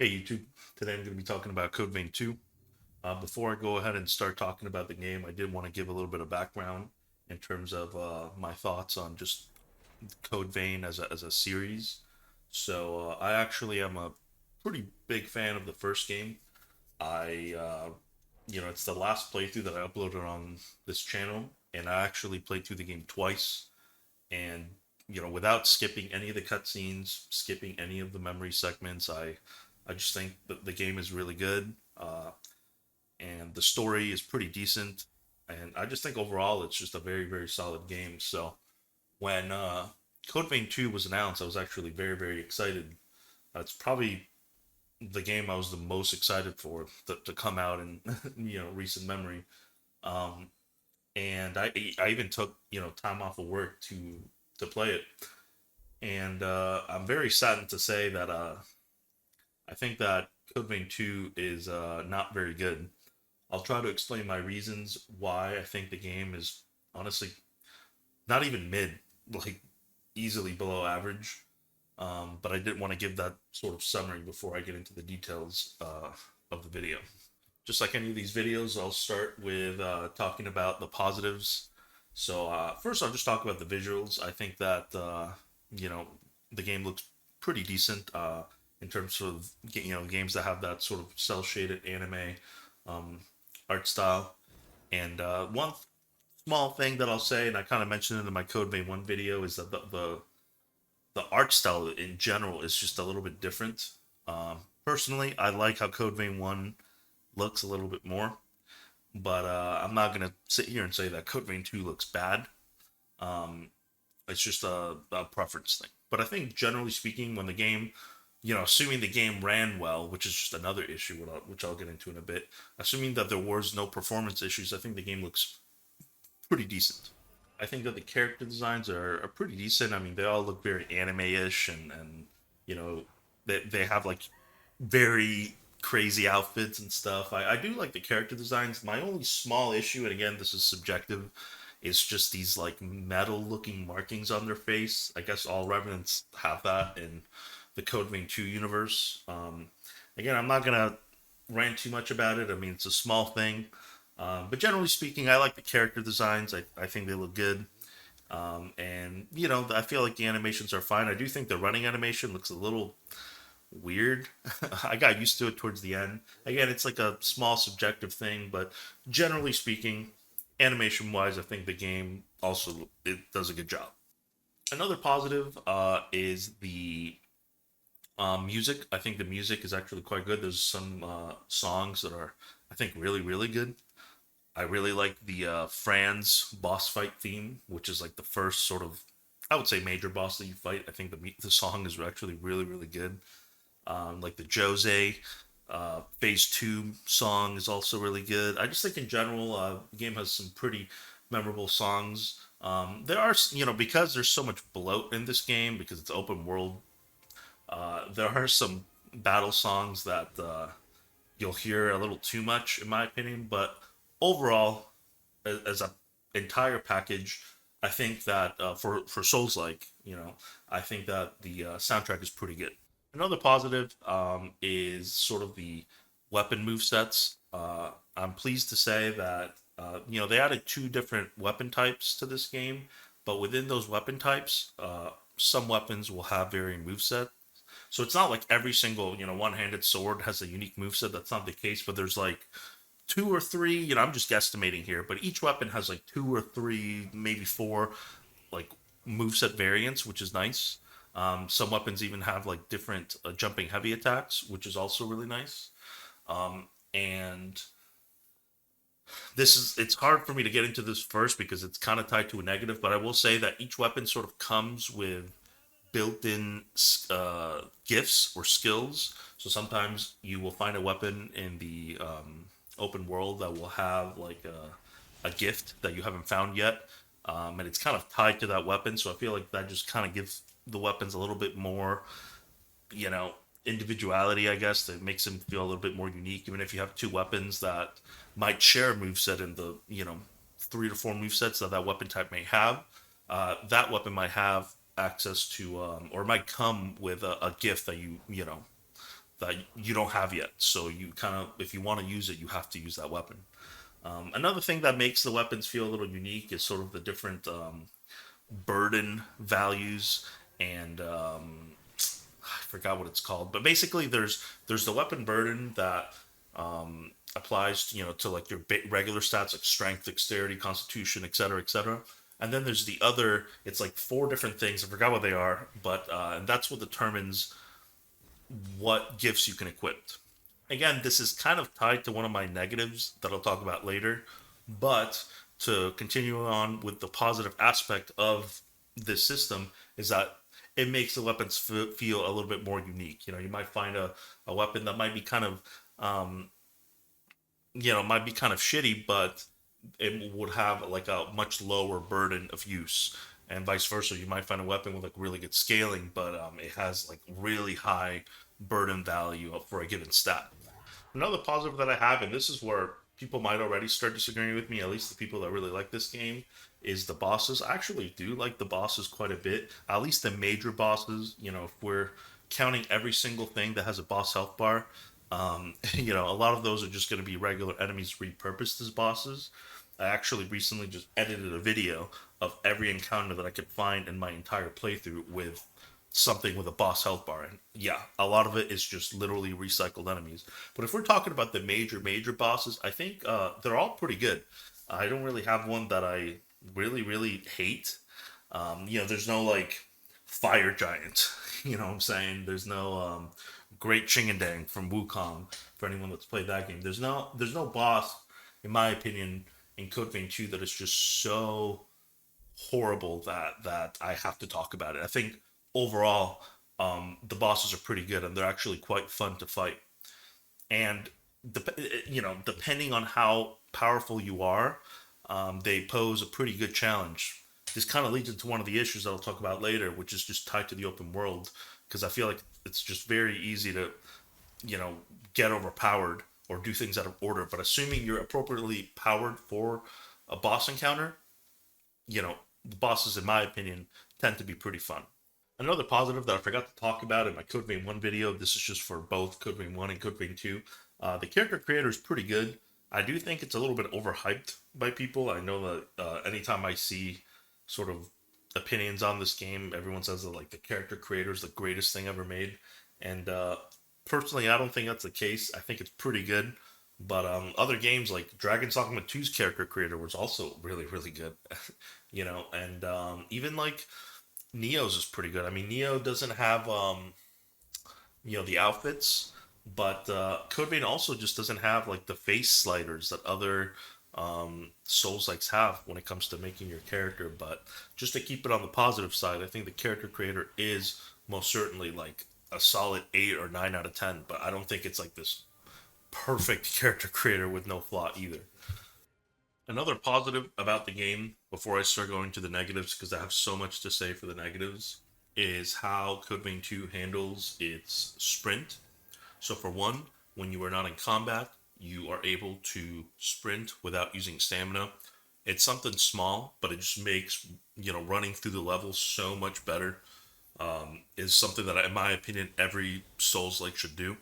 Hey YouTube, today I'm going to be talking about Code Vein 2. Before I go ahead and start talking about the game, I did want to give a little bit of background in terms of my thoughts on just Code Vein as a series. I actually am a pretty big fan of the first game. It's the last playthrough that I uploaded on this channel, and I actually played through the game twice. And without skipping any of the cutscenes, skipping any of the memory segments, I just think that the game is really good, and the story is pretty decent, and I just think overall it's just a very very solid game. So when Code Vein 2 was announced, I was actually very very excited. It's probably the game I was the most excited for to come out in recent memory. Um, and I even took time off of work to play it. And I'm very saddened to say that I think that Code Vein 2 is not very good. I'll try to explain my reasons why I think the game is honestly not even mid, like easily below average. But I didn't want to give that sort of summary before I get into the details of the video. Just like any of these videos, I'll start with talking about the positives. First, I'll just talk about the visuals. I think that you know the game looks pretty decent in terms of games that have that sort of cell shaded anime um, art style. And one small thing that I'll say, and I kind of mentioned it in my Code Vein 1 video, is that the art style in general is just a little bit different. Personally, I like how Code Vein 1 looks a little bit more, but I'm not going to sit here and say that Code Vein 2 looks bad. Um, it's just a preference thing. But I think generally speaking, when the game, assuming the game ran well, which is just another issue, which I'll get into in a bit, assuming that there was no performance issues, I think the game looks pretty decent. I think that the character designs are pretty decent. I mean, they all look very anime-ish, and you know, they have like very crazy outfits and stuff. I do like the character designs. My only small issue, and again, this is subjective, is just these like metal-looking markings on their face. I guess all Revenants have that in the Code Vein 2 universe. Again, I'm not gonna rant too much about it. I mean, it's a small thing. But generally speaking, I like the character designs. I think they look good. And, I feel like the animations are fine. I do think the running animation looks a little weird. I got used to it towards the end. Again, it's like a small subjective thing, but generally speaking, animation wise, I think the game also it does a good job. Another positive is the music. I think the music is actually quite good. There's some songs that are, I think, really, really good. I really like the Franz boss fight theme, which is like the first sort of, I would say, major boss that you fight. I think the song is actually really really good. Like the Jose Phase Two song is also really good. I just think in general, the game has some pretty memorable songs. There are, because there's so much bloat in this game because it's open world. There are some battle songs that you'll hear a little too much, in my opinion. But overall, as a entire package, I think that for Souls like, I think that the soundtrack is pretty good. Another positive is sort of the weapon move sets. I'm pleased to say that they added two different weapon types to this game, but within those weapon types, some weapons will have varying move set. So it's not like every single one-handed sword has a unique moveset. That's not the case, but there's like two or three. I'm just guesstimating here, but each weapon has like two or three, maybe four, like moveset variants, which is nice. Some weapons even have like different jumping heavy attacks, which is also really nice. And it's hard for me to get into this first because it's kind of tied to a negative, but I will say that each weapon sort of comes with built-in gifts or skills. So sometimes you will find a weapon in the open world that will have like a gift that you haven't found yet, and it's kind of tied to that weapon. So I feel like that just kind of gives the weapons a little bit more, you know, individuality. I guess that makes them feel a little bit more unique. Even if you have two weapons that might share a moveset in the three to four movesets that that weapon type may have, that weapon might have access to or might come with a gift that that you don't have yet. So you kind of, if you want to use it, you have to use that weapon. Another thing that makes the weapons feel a little unique is sort of the different burden values and I forgot what it's called, but basically there's the weapon burden that applies to, to like your regular stats like strength, dexterity, constitution, etc., etc. And then there's the other. It's like four different things. I forgot what they are, but and that's what determines what gifts you can equip. Again, this is kind of tied to one of my negatives that I'll talk about later. But to continue on with the positive aspect of this system is that it makes the weapons feel a little bit more unique. You might find a weapon that might be kind of um, might be kind of shitty, but it would have like a much lower burden of use, and vice versa. You might find a weapon with like really good scaling, but it has like really high burden value for a given stat. Another positive that I have, and this is where people might already start disagreeing with me, at least the people that really like this game, is the bosses. I actually do like the bosses quite a bit, at least the major bosses. If we're counting every single thing that has a boss health bar, a lot of those are just going to be regular enemies repurposed as bosses. I actually recently just edited a video of every encounter that I could find in my entire playthrough with something with a boss health bar. And yeah, a lot of it is just literally recycled enemies. But if we're talking about the major bosses, I think they're all pretty good. I don't really have one that I really hate. There's no like fire giant. You know what I'm saying? There's no Great Chingadang from Wukong for anyone that's played that game. There's no boss, in my opinion, in Code Vein 2 that is just so horrible that I have to talk about it. I think overall, the bosses are pretty good and they're actually quite fun to fight. And depending on how powerful you are, they pose a pretty good challenge. This kind of leads into one of the issues that I'll talk about later, which is just tied to the open world, because I feel like it's just very easy to, you know, get overpowered or do things out of order. But assuming you're appropriately powered for a boss encounter, the bosses, in my opinion, tend to be pretty fun. Another positive that I forgot to talk about in my Code Vein 1 video, this is just for both Code Vein 1 and Code Vein 2. The character creator is pretty good. I do think it's a little bit overhyped by people. I know that anytime I see sort of opinions on this game, everyone says that like the character creator is the greatest thing ever made. And personally, I don't think that's the case. I think it's pretty good. But other games like Dragon's Dogma 2's character creator was also really good. And even like Neo's is pretty good. I mean, Neo doesn't have the outfits, but Code Vein also just doesn't have like the face sliders that other Souls likes have when it comes to making your character. But just to keep it on the positive side, I think the character creator is most certainly like a solid 8 or 9 out of 10. But I don't think it's like this perfect character creator with no flaw either. Another positive about the game, before I start going to the negatives, because I have so much to say for the negatives, is how Code Vein 2 handles its sprint. So, for one, when you are not in combat, you are able to sprint without using stamina. It's something small, but it just makes running through the levels so much better. Is something that, in my opinion, every Souls like should do.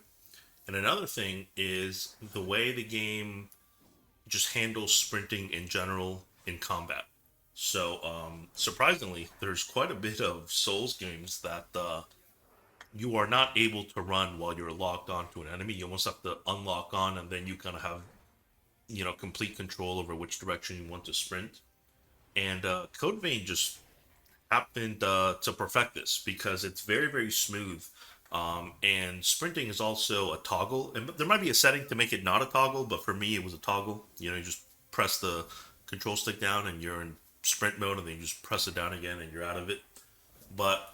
And another thing is the way the game just handles sprinting in general in combat. So, surprisingly, there's quite a bit of Souls games that you are not able to run while you're locked onto an enemy. You almost have to unlock on, and then you kind of have complete control over which direction you want to sprint. And Code Vein just happened to perfect this because it's very smooth. And sprinting is also a toggle, and there might be a setting to make it not a toggle, but for me it was a toggle. You just press the control stick down and you're in sprint mode, and then you just press it down again and you're out of it. But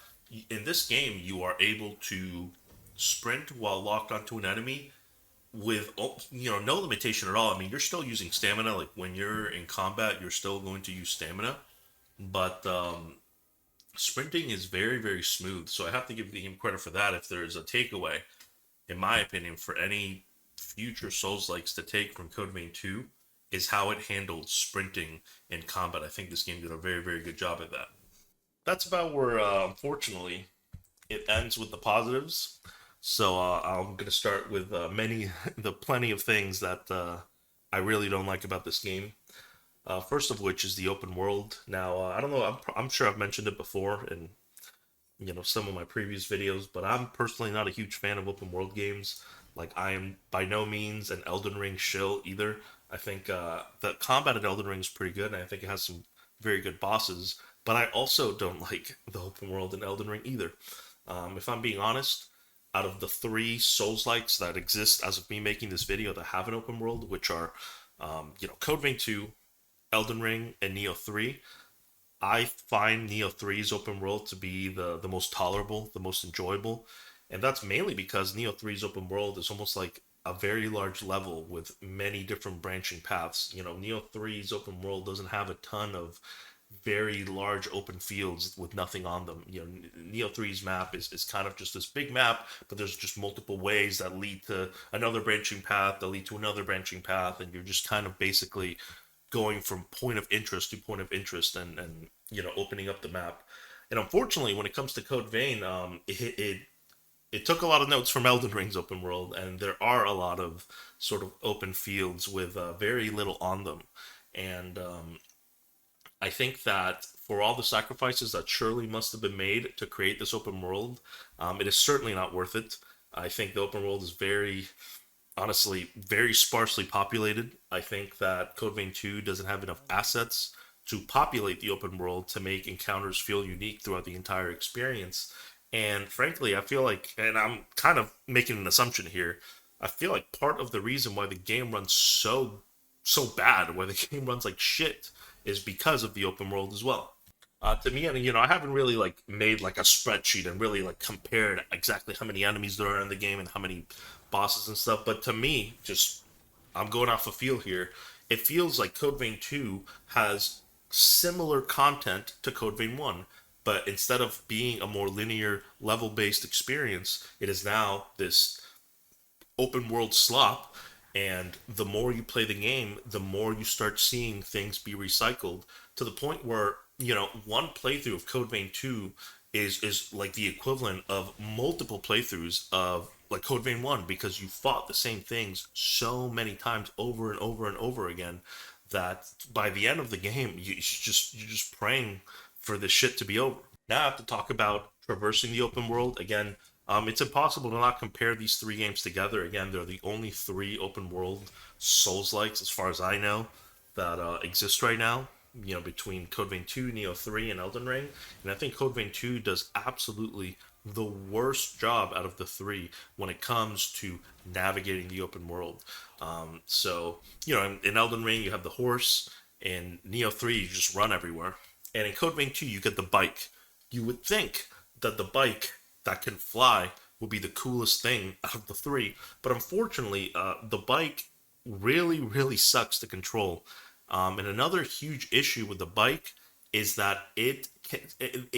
in this game, you are able to sprint while locked onto an enemy with no limitation at all. I mean, you're still using stamina. Like when you're in combat, you're still going to use stamina, but sprinting is very smooth. So I have to give the game credit for that. If there is a takeaway, in my opinion, for any future Souls likes to take from Code Vein 2, is how it handled sprinting in combat. I think this game did a very good job at that. That's about where, unfortunately, it ends with the positives. So I'm gonna start with the plenty of things that I really don't like about this game. First of which is the open world. Now I don't know. I'm sure I've mentioned it before in some of my previous videos, but I'm personally not a huge fan of open world games. Like I am by no means an Elden Ring shill either. I think the combat in Elden Ring is pretty good, and I think it has some very good bosses. But I also don't like the open world in Elden Ring either. If I'm being honest, out of the three Souls-likes that exist as of me making this video that have an open world, which are, Code Vein 2, Elden Ring, and Neo 3, I find Neo Three's open world to be the most tolerable, the most enjoyable, and that's mainly because Neo Three's open world is almost like a very large level with many different branching paths. Neo Three's open world doesn't have a ton of very large open fields with nothing on them. Neo Three's map is kind of just this big map, but there's just multiple ways that lead to another branching path, that lead to another branching path, and you're just kind of basically going from point of interest to point of interest and opening up the map. And unfortunately, when it comes to Code Vein, it took a lot of notes from Elden Ring's open world, and there are a lot of sort of open fields with very little on them. And I think that for all the sacrifices that surely must have been made to create this open world, it is certainly not worth it. I think the open world is honestly, very sparsely populated. I think that Code Vein 2 doesn't have enough assets to populate the open world to make encounters feel unique throughout the entire experience. And frankly, I feel like, and I'm kind of making an assumption here, I feel like part of the reason why the game runs so bad, why the game runs like shit, is because of the open world as well. To me, and I haven't really like made like a spreadsheet and really like compared exactly how many enemies there are in the game and how many bosses and stuff. But to me, just I'm going off a feel here. It feels like Code Vein 2 has similar content to Code Vein 1, but instead of being a more linear level based experience, it is now this open world slop. And the more you play the game, the more you start seeing things be recycled to the point where, one playthrough of Code Vein 2 is like the equivalent of multiple playthroughs of like Code Vein 1 because you fought the same things so many times over and over and over again that by the end of the game you're just praying for this shit to be over. Now I have to talk about traversing the open world again. It's impossible to not compare these three games together. Again, they're the only three open world Souls likes, as far as I know, that exist right now. Between Code Vein 2, Neo 3, and Elden Ring. And I think Code Vein 2 does absolutely the worst job out of the three when it comes to navigating the open world. In Elden Ring, you have the horse. In Neo 3, you just run everywhere. And in Code Vein 2, you get the bike. You would think that the bike that can fly would be the coolest thing out of the three. But unfortunately, the bike really, really sucks to control. And another huge issue with the bike is that it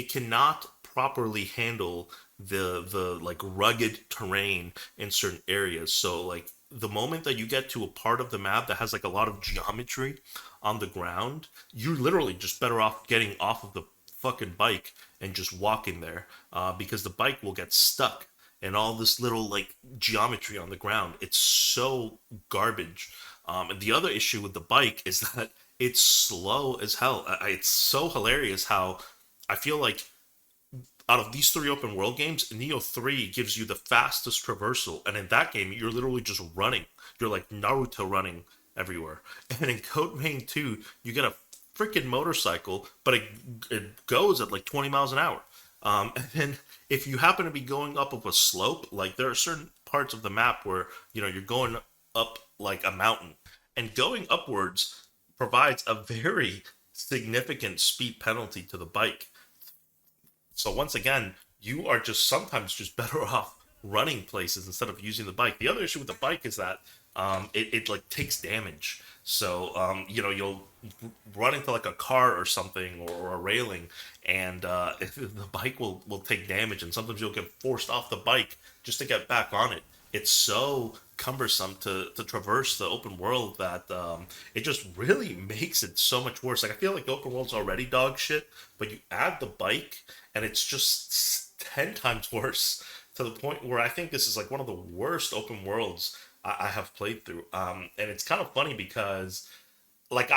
cannot properly handle the like rugged terrain in certain areas. So like the moment that you get to a part of the map that has like a lot of geometry on the ground, you're literally just better off getting off of the fucking bike and just walking there because the bike will get stuck and all this little like geometry on the ground. It's so garbage. And the other issue with the bike is that it's slow as hell. It's so hilarious how I feel like out of these three open world games, Neo 3 gives you the fastest traversal. And in that game, you're literally just running. You're like Naruto running everywhere. And in Code Vein 2, you get a freaking motorcycle, but it goes at like 20 miles an hour. And then if you happen to be going up of a slope, like there are certain parts of the map where, you're going up like a mountain. And going upwards provides a very significant speed penalty to the bike. So once again, you are just sometimes just better off running places instead of using the bike. The other issue with the bike is that it like takes damage. So you'll run into like a car or something or a railing, and the bike will take damage, and sometimes you'll get forced off the bike just to get back on it. It's so cumbersome to traverse the open world that it just really makes it so much worse. Like I feel like the open world's already dog shit, but you add the bike, and it's just 10 times worse to the point where I think this is like one of the worst open worlds I have played through. And it's kind of funny because like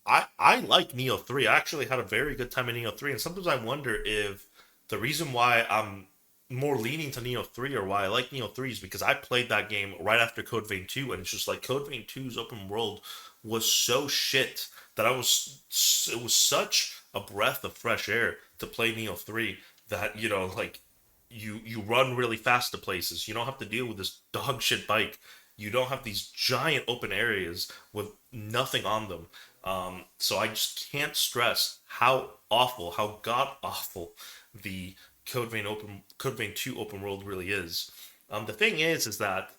I like Neo 3. I actually had a very good time in Neo 3, and sometimes I wonder if the reason why I'm more leaning to Neo 3 or why I like Neo 3 is because I played that game right after Code Vein 2, and it's just like Code Vein 2's open world was so shit that it was such a breath of fresh air to play Neo 3 that, like you run really fast to places. You don't have to deal with this dog shit bike. You don't have these giant open areas with nothing on them. So I just can't stress how awful, how god awful the Code Vein 2 open world really is. The thing is that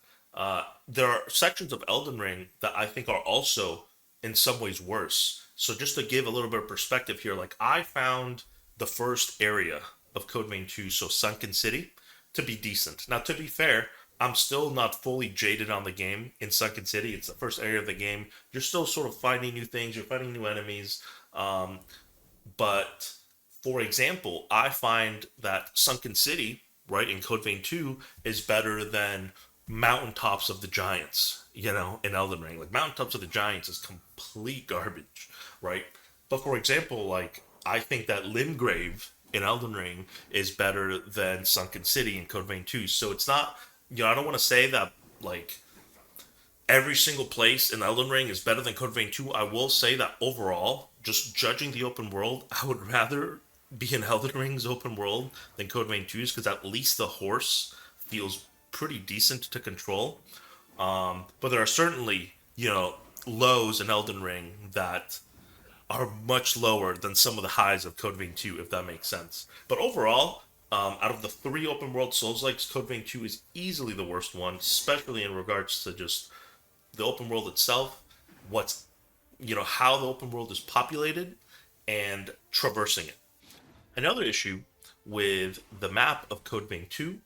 there are sections of Elden Ring that I think are also in some ways worse. So just to give a little bit of perspective here, like I found the first area of Code Vein 2, so Sunken City, to be decent. Now, to be fair, I'm still not fully jaded on the game in Sunken City. It's the first area of the game. You're still sort of finding new things. You're finding new enemies. Um, but for example, I find that Sunken City, right, in Code Vein 2, is better than Mountaintops of the Giants, in Elden Ring. Like, Mountaintops of the Giants is complete garbage, right? But for example, like, I think that Limgrave in Elden Ring is better than Sunken City in Code Vein 2. So it's not, I don't want to say that, like, every single place in Elden Ring is better than Code Vein 2. I will say that overall, just judging the open world, I would rather be in Elden Ring's open world than Code Vein 2's because at least the horse feels pretty decent to control. But there are certainly, lows in Elden Ring that are much lower than some of the highs of Code Vein 2, if that makes sense. But overall, out of the three open world Souls likes, Code Vein 2 is easily the worst one, especially in regards to just the open world itself, what's how the open world is populated, and traversing it. Another issue with the map of Code Vein 2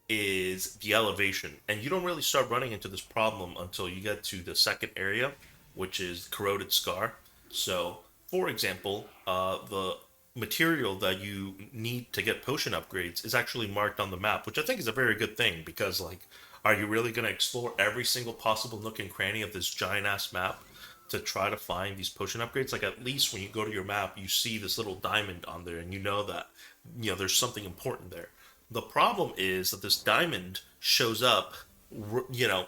is the elevation, and you don't really start running into this problem until you get to the second area, which is Corroded Scar. So, for example, the material that you need to get potion upgrades is actually marked on the map, which I think is a very good thing because, like, are you really going to explore every single possible nook and cranny of this giant ass map to try to find these potion upgrades? Like, at least when you go to your map, you see this little diamond on there and you know that, there's something important there. The problem is that this diamond shows up, you know,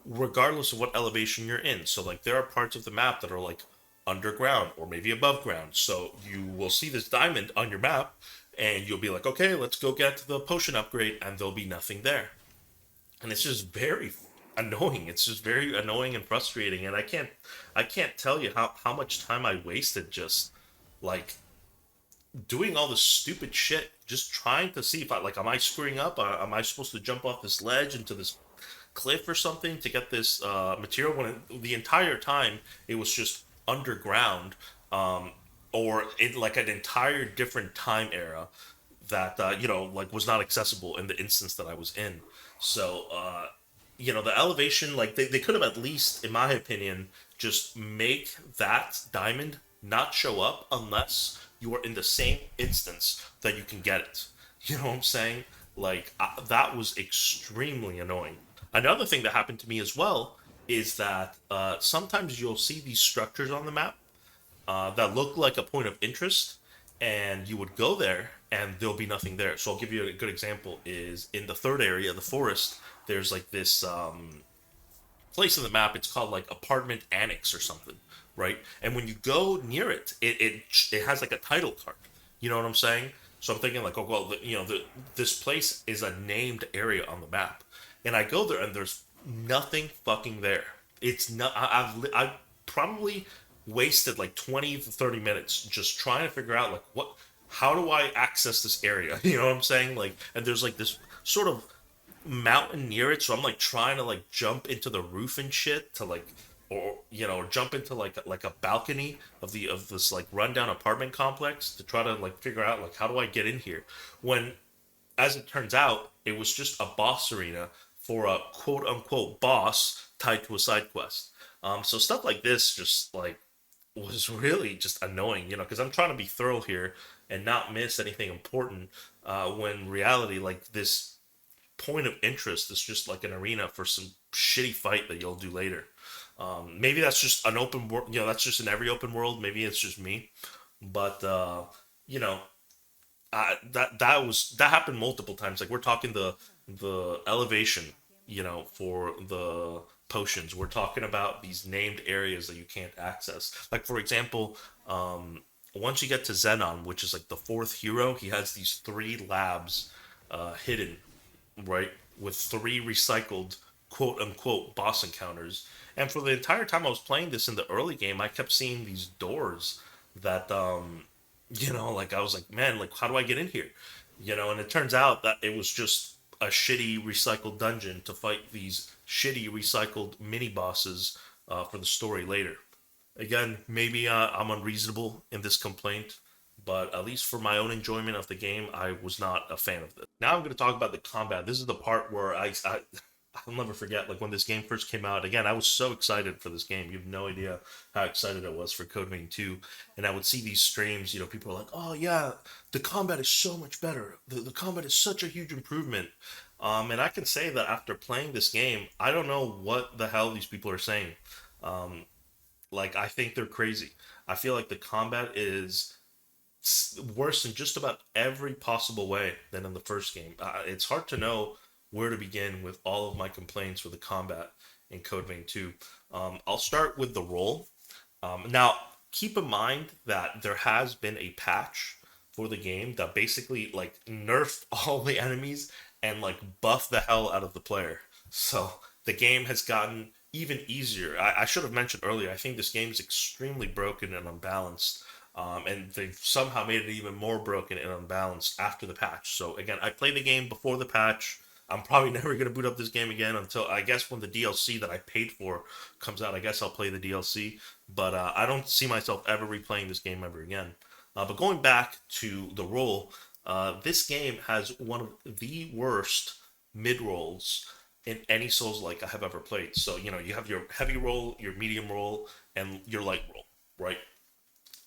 regardless of what elevation you're in. So, like, there are parts of the map that are like underground or maybe above ground. So you will see this diamond on your map and you'll be like, okay, let's go get the potion upgrade, and there'll be nothing there. And it's just very annoying. It's just very annoying and frustrating. And I can't tell you how much time I wasted just like doing all this stupid shit, just trying to see if I like, am I screwing up? Am I supposed to jump off this ledge into this cliff or something to get this material when the entire time it was just underground, um, or in like an entire different time era that like was not accessible in the instance that I was in. So the elevation, like they could have at least, in my opinion, just make that diamond not show up unless you are in the same instance that you can get it. You know what I'm saying? Like that was extremely annoying. Another thing that happened to me as well is that sometimes you'll see these structures on the map that look like a point of interest, and you would go there and there'll be nothing there. So I'll give you a good example. Is in the third area, the forest. There's like this place in the map. It's called like Apartment Annex or something, right? And when you go near it, it has like a title card. You know what I'm saying? So I'm thinking like, oh well, this place is a named area on the map, and I go there and there's nothing fucking there. It's not. I've probably wasted like 20 to 30 minutes just trying to figure out like how do I access this area? You know what I'm saying? Like, and there's like this sort of mountain near it, so I'm like trying to like jump into the roof and shit to like, or or jump into like a balcony of this like rundown apartment complex to try to like figure out like how do I get in here? When, as it turns out, it was just a boss arena for a quote unquote boss tied to a side quest. So stuff like this just like was really just annoying, because I'm trying to be thorough here and not miss anything important. When reality, like this, point of interest is just like an arena for some shitty fight that you'll do later. Maybe that's just an open world, that's just in every open world. Maybe it's just me, but you know, that happened multiple times. Like we're talking the elevation, for the potions. We're talking about these named areas that you can't access. Like for example, once you get to Xenon, which is like the fourth hero, he has these three labs hidden, right, with three recycled quote unquote boss encounters. And for the entire time I was playing this in the early game, I kept seeing these doors that like I was like, man, like how do I get in here? And it turns out that it was just a shitty recycled dungeon to fight these shitty recycled mini bosses for the story later. Again, maybe I'm unreasonable in this complaint, but at least for my own enjoyment of the game, I was not a fan of this. Now I'm going to talk about the combat. This is the part where I'll never forget. Like when this game first came out, again, I was so excited for this game. You have no idea how excited I was for Code Vein 2. And I would see these streams, people are like, oh yeah, the combat is so much better. The combat is such a huge improvement. And I can say that after playing this game, I don't know what the hell these people are saying. Um, like I think they're crazy. I feel like the combat is worse in just about every possible way than in the first game. It's hard to know where to begin with all of my complaints with the combat in Code Vein 2. I'll start with the roll. Now, keep in mind that there has been a patch for the game that basically like nerfed all the enemies and like buffed the hell out of the player. So the game has gotten even easier. I should have mentioned earlier, I think this game is extremely broken and unbalanced. And they've somehow made it even more broken and unbalanced after the patch. So again, I played the game before the patch. I'm probably never going to boot up this game again until I guess when the DLC that I paid for comes out. I guess I'll play the DLC, but I don't see myself ever replaying this game ever again. But going back to the roll, this game has one of the worst mid rolls in any Souls like I have ever played. So you have your heavy roll, your medium roll, and your light roll, right?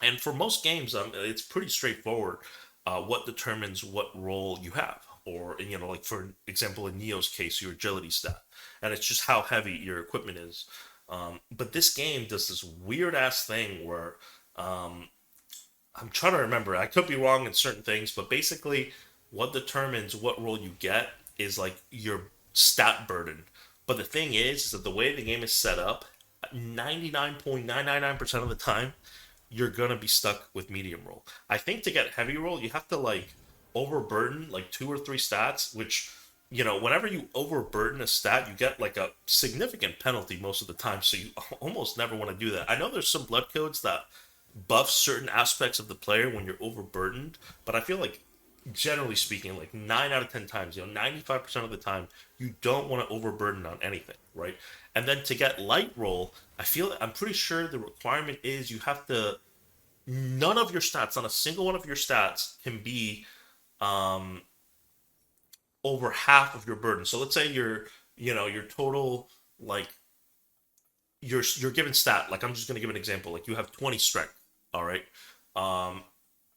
And for most games, it's pretty straightforward. What determines what role you have, or like for example, in Neo's case, your agility stat, and it's just how heavy your equipment is. But this game does this weird ass thing where um, I'm trying to remember. I could be wrong in certain things, but basically, what determines what role you get is like your stat burden. But the thing is that the way the game is set up, 99.999% of the time, you're gonna be stuck with medium roll. I think to get heavy roll, you have to like overburden like two or three stats, which whenever you overburden a stat, you get like a significant penalty most of the time. So you almost never want to do that. I know there's some blood codes that buff certain aspects of the player when you're overburdened, but I feel like generally speaking, like 9 out of 10 times, 95% of the time, you don't want to overburden on anything, right? And then to get light roll, I'm pretty sure the requirement is you have to none of your stats, not a single one of your stats, can be um, over half of your burden. So let's say your total like your given stat. Like I'm just gonna give an example. Like you have 20 strength. All right. Um,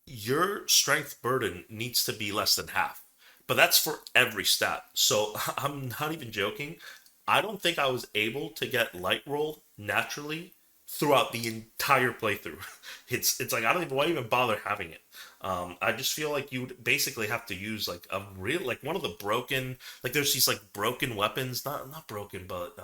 your strength burden needs to be less than half. But that's for every stat. So I'm not even joking. I don't think I was able to get light roll naturally throughout the entire playthrough. It's like I don't even why even bother having it. I just feel like you would basically have to use like a real like one of the broken like there's these like broken weapons, not broken, but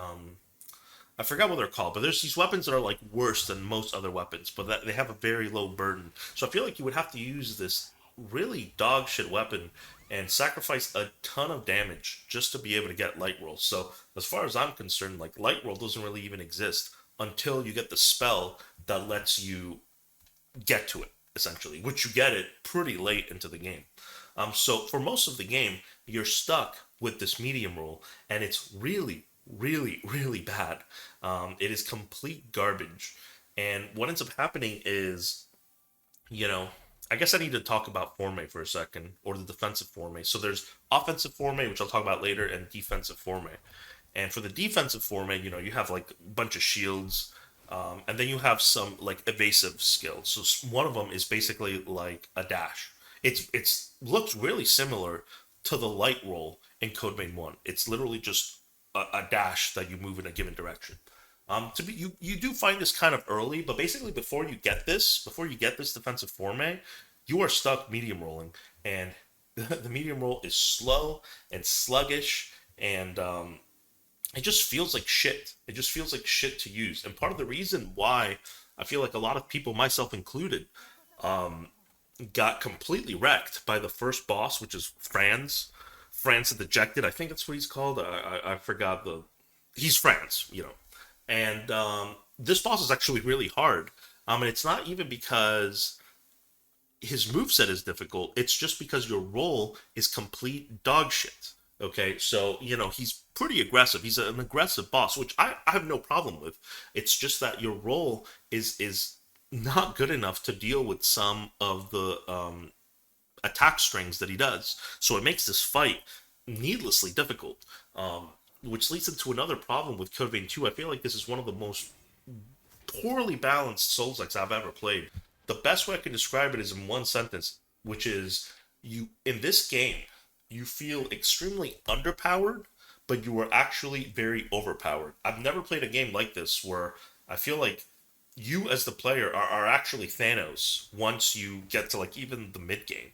I forgot what they're called, but there's these weapons that are like worse than most other weapons, but that they have a very low burden. So I feel like you would have to use this really dog shit weapon and sacrifice a ton of damage just to be able to get light roll. So as far as I'm concerned, like light roll doesn't really even exist until you get the spell that lets you get to it, essentially, which you get it pretty late into the game. So for most of the game, you're stuck with this medium roll, and it's really, really, really bad. It is complete garbage. And what ends up happening is, you know, I guess I need to talk about Forme for a second, or the defensive Forme. So there's offensive Forme, which I'll talk about later, and defensive Forme. And for the defensive Forme, you have like a bunch of shields, and then you have some like evasive skills. So one of them is basically like a dash. It's looks really similar to the light roll in Code Vein 1. It's literally just a dash that you move in a given direction. To be you do find this kind of early, but basically before you get this defensive forme, you are stuck medium rolling, and the medium roll is slow and sluggish, and it just feels like shit. It just feels like shit to use. And part of the reason why I feel like a lot of people, myself included, got completely wrecked by the first boss, which is Franz. Franz the Dejected, I think that's what he's called. I forgot the. He's Franz, you know. And this boss is actually really hard. And it's not even because his moveset is difficult. It's just because your roll is complete dog shit. Okay, so he's pretty aggressive. He's an aggressive boss, which I have no problem with. It's just that your roll is not good enough to deal with some of the attack strings that he does. So it makes this fight needlessly difficult. Which leads into another problem with Code Vein 2. I feel like this is one of the most poorly balanced Souls-likes I've ever played. The best way I can describe it is in one sentence, which is you in this game, you feel extremely underpowered, but you are actually very overpowered. I've never played a game like this where I feel like you as the player are actually Thanos once you get to like even the mid game,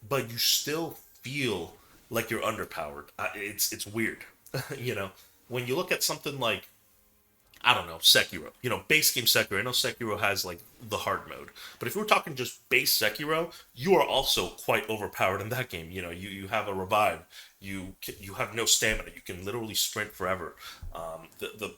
but you still feel like you're underpowered. It's weird, you know. When you look at something like I don't know, Sekiro. Base game Sekiro. I know Sekiro has like the hard mode, but if we're talking just base Sekiro, you are also quite overpowered in that game. You have a revive. You have no stamina. You can literally sprint forever. The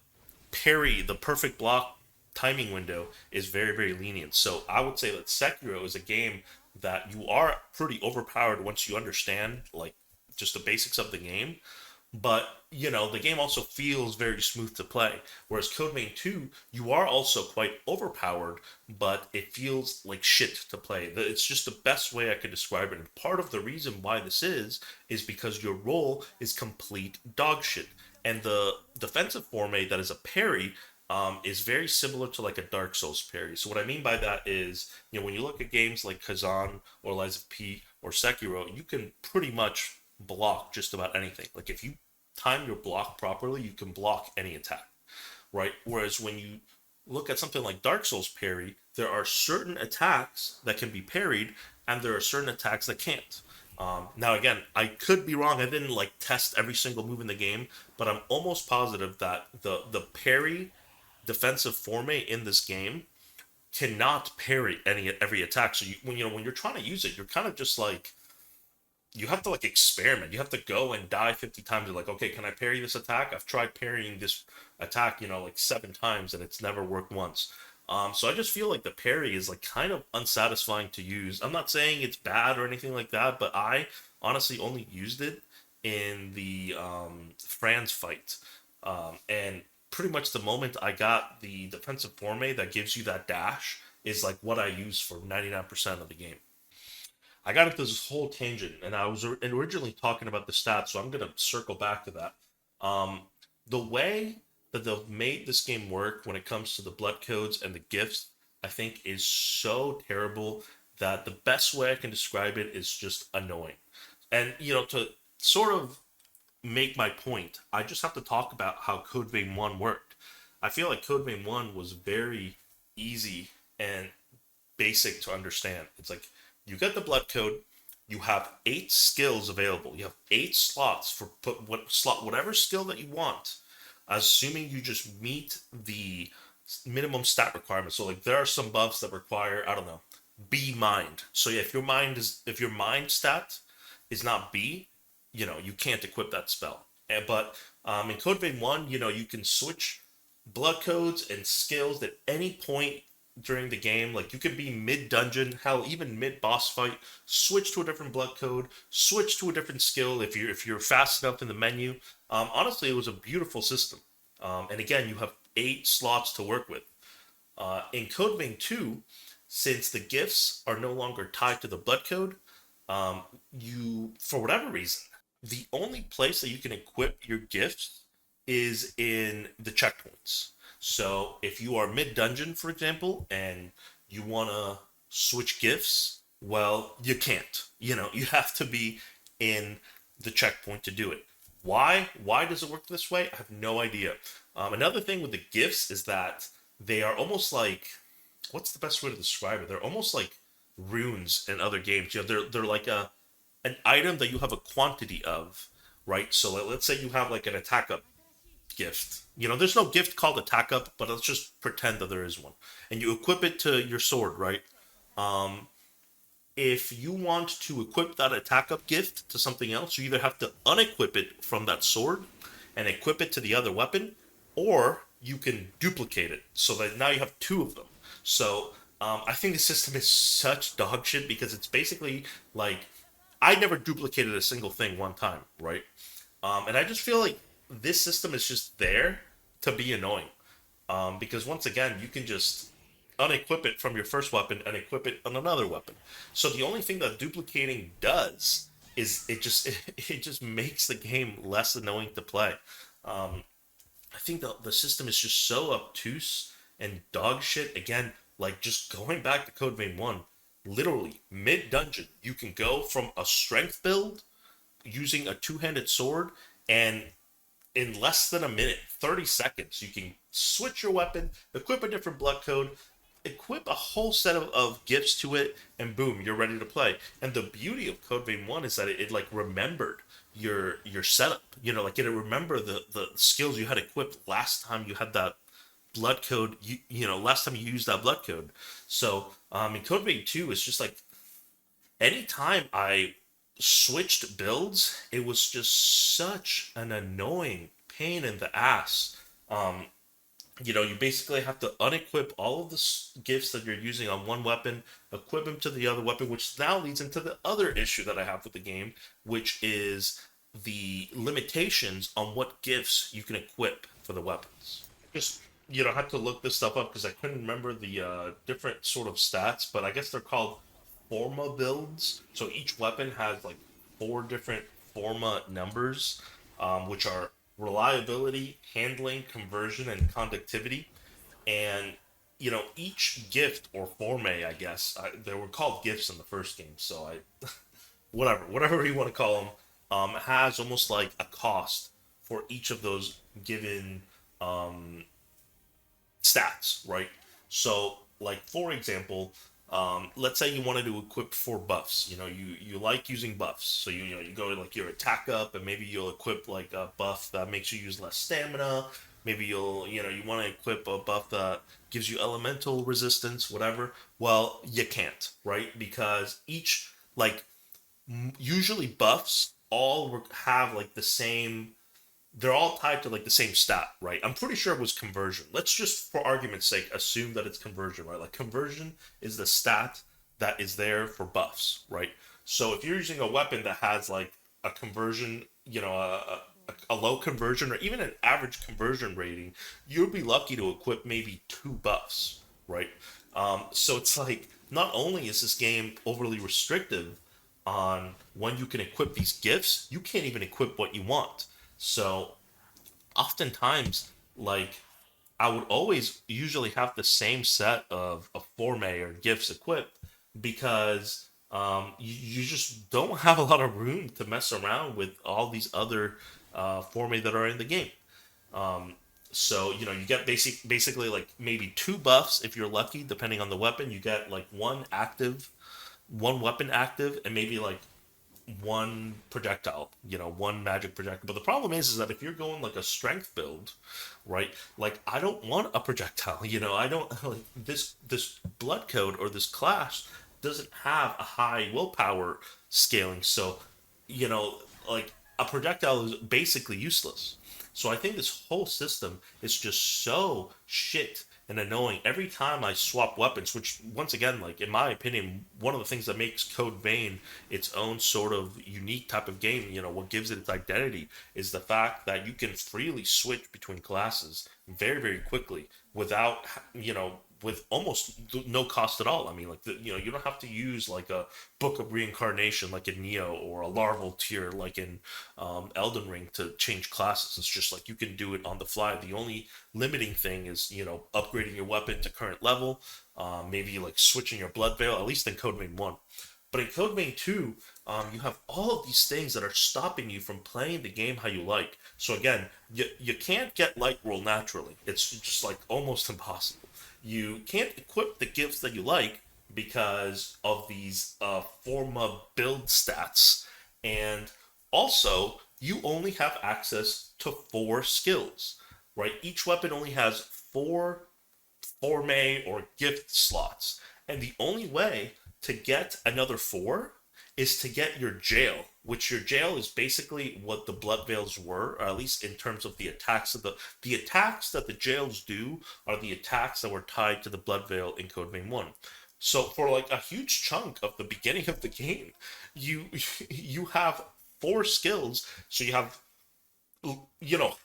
parry, the perfect block timing window is very very lenient. So I would say that Sekiro is a game that you are pretty overpowered once you understand like just the basics of the game, but the game also feels very smooth to play. Whereas Code Vein 2, you are also quite overpowered, but it feels like shit to play. It's just the best way I could describe it. And part of the reason why this is because your role is complete dog shit. And the defensive forme that is a parry is very similar to like a Dark Souls parry. So what I mean by that is, when you look at games like Kazan or Lies of P or Sekiro, you can pretty much block just about anything. Like if you time your block properly, you can block any attack, right? Whereas when you look at something like Dark Souls parry, there are certain attacks that can be parried, and there are certain attacks that can't. Now again, I could be wrong. I didn't like test every single move in the game, but I'm almost positive that the parry defensive forme in this game cannot parry every attack. So when you're trying to use it, you're kind of just like you have to like experiment. You have to go and die 50 times. You're like, okay, can I parry this attack? I've tried parrying this attack, like 7 times, and it's never worked once. So I just feel like the parry is like kind of unsatisfying to use. I'm not saying it's bad or anything like that, but I honestly only used it in the Franz fight. And pretty much the moment I got the defensive forme that gives you that dash is like what I use for 99% of the game. I got into this whole tangent, and I was originally talking about the stats, so I'm gonna circle back to that. Um, the way that they've made this game work when it comes to the blood codes and the gifts, I think, is so terrible that the best way I can describe it is just annoying. And to sort of make my point, I just have to talk about how Code Vein 1 worked. I feel like Code Vein 1 was very easy and basic to understand. It's like you get the blood code, you have 8 skills available. You have 8 slots for whatever skill that you want, assuming you just meet the minimum stat requirements. So like there are some buffs that require, I don't know, B mind. So yeah, if your mind stat is not B, you can't equip that spell. But in Code Vein 1, you can switch blood codes and skills at any point during the game. Like you could be mid dungeon, hell, even mid boss fight, switch to a different blood code, switch to a different skill if you're fast enough in the menu. Honestly, it was a beautiful system. And again, you have 8 slots to work with. In Code Vein 2, since the gifts are no longer tied to the blood code, you, for whatever reason, the only place that you can equip your gifts is in the checkpoints. So if you are mid dungeon, for example, and you want to switch gifts, well, you can't. You have to be in the checkpoint to do it. Why? Why does it work this way? I have no idea. Another thing with the gifts is that they are almost like, what's the best way to describe it? They're almost like runes in other games. They're like a an item that you have a quantity of, right? So let's say you have like an attack up gift. There's no gift called attack up, but let's just pretend that there is one, and you equip it to your sword, right? Um, if you want to equip that attack up gift to something else, you either have to unequip it from that sword and equip it to the other weapon, or you can duplicate it so that now you have two of them. So I think the system is such dog shit because it's basically like I never duplicated a single thing one time, right? And I just feel like this system is just there to be annoying. Because once again, you can just unequip it from your first weapon and equip it on another weapon. So the only thing that duplicating does is it just makes the game less annoying to play. Um, I think the system is just so obtuse and dog shit. Again, like just going back to Code Vein 1, literally mid dungeon, you can go from a strength build using a two-handed sword, and in less than a minute, 30 seconds, you can switch your weapon, equip a different blood code, equip a whole set of gifts to it, and boom, you're ready to play. And the beauty of Code Vein 1 is that it like remembered your setup. Like it remember the skills you had equipped last time you had that blood code, last time you used that blood code. So in Code Vein 2, it's just like anytime I switched builds, it was just such an annoying pain in the ass. Um, you basically have to unequip all of the gifts that you're using on one weapon, equip them to the other weapon, which now leads into the other issue that I have with the game, which is the limitations on what gifts you can equip for the weapons. Just have to look this stuff up because I couldn't remember the different sort of stats, but I guess they're called forma builds. So each weapon has like four different forma numbers, which are reliability, handling, conversion, and conductivity. And each gift or forme, I guess they were called gifts in the first game. So whatever you want to call them, has almost like a cost for each of those given um, stats, right? So, like for example, let's say you wanted to equip four buffs. You like using buffs, so you go to like your attack up, and maybe you'll equip like a buff that makes you use less stamina. Maybe you want to equip a buff that gives you elemental resistance, whatever. Well, you can't, right? Because each like usually buffs all have like the same, they're all tied to like the same stat, right? I'm pretty sure it was conversion. Let's just, for argument's sake, assume that it's conversion, right? Like conversion is the stat that is there for buffs, right? So if you're using a weapon that has like a conversion, a low conversion or even an average conversion rating, you'd be lucky to equip maybe two buffs, right? So it's like not only is this game overly restrictive on when you can equip these gifts, you can't even equip what you want. So oftentimes, like I would always usually have the same set of forme or gifts equipped because you just don't have a lot of room to mess around with all these other forme that are in the game. Um, so you get basically like maybe two buffs if you're lucky, depending on the weapon. You get like one weapon active, and maybe like one projectile, one magic projectile. But the problem is that if you're going like a strength build, right? Like I don't want a projectile. I don't like this blood code or this class doesn't have a high willpower scaling. So, you know, like a projectile is basically useless. So I think this whole system is just so shit and annoying every time I swap weapons, which once again, like in my opinion, one of the things that makes Code Vein its own sort of unique type of game, what gives it its identity is the fact that you can freely switch between classes very, very quickly without, with almost no cost at all. I mean, like you don't have to use like a Book of Reincarnation like in Neo or a Larval Tier like in Elden Ring to change classes. It's just like you can do it on the fly. The only limiting thing is upgrading your weapon to current level, maybe like switching your blood veil, at least in Code Vein 1. But in Code Vein 2, you have all of these things that are stopping you from playing the game how you like. So again, you can't get Light Roll naturally. It's just like almost impossible. You can't equip the gifts that you like because of these Forma build stats. And also, you only have access to 4 skills, right? Each weapon only has 4 or gift slots. And the only way to get another 4 is to get your jail, which your jail is basically what the blood veils were, or at least in terms of the attacks of the attacks that the jails do are the attacks that were tied to the blood veil in Code Vein 1. So for like a huge chunk of the beginning of the game, you you have 4 skills. So you have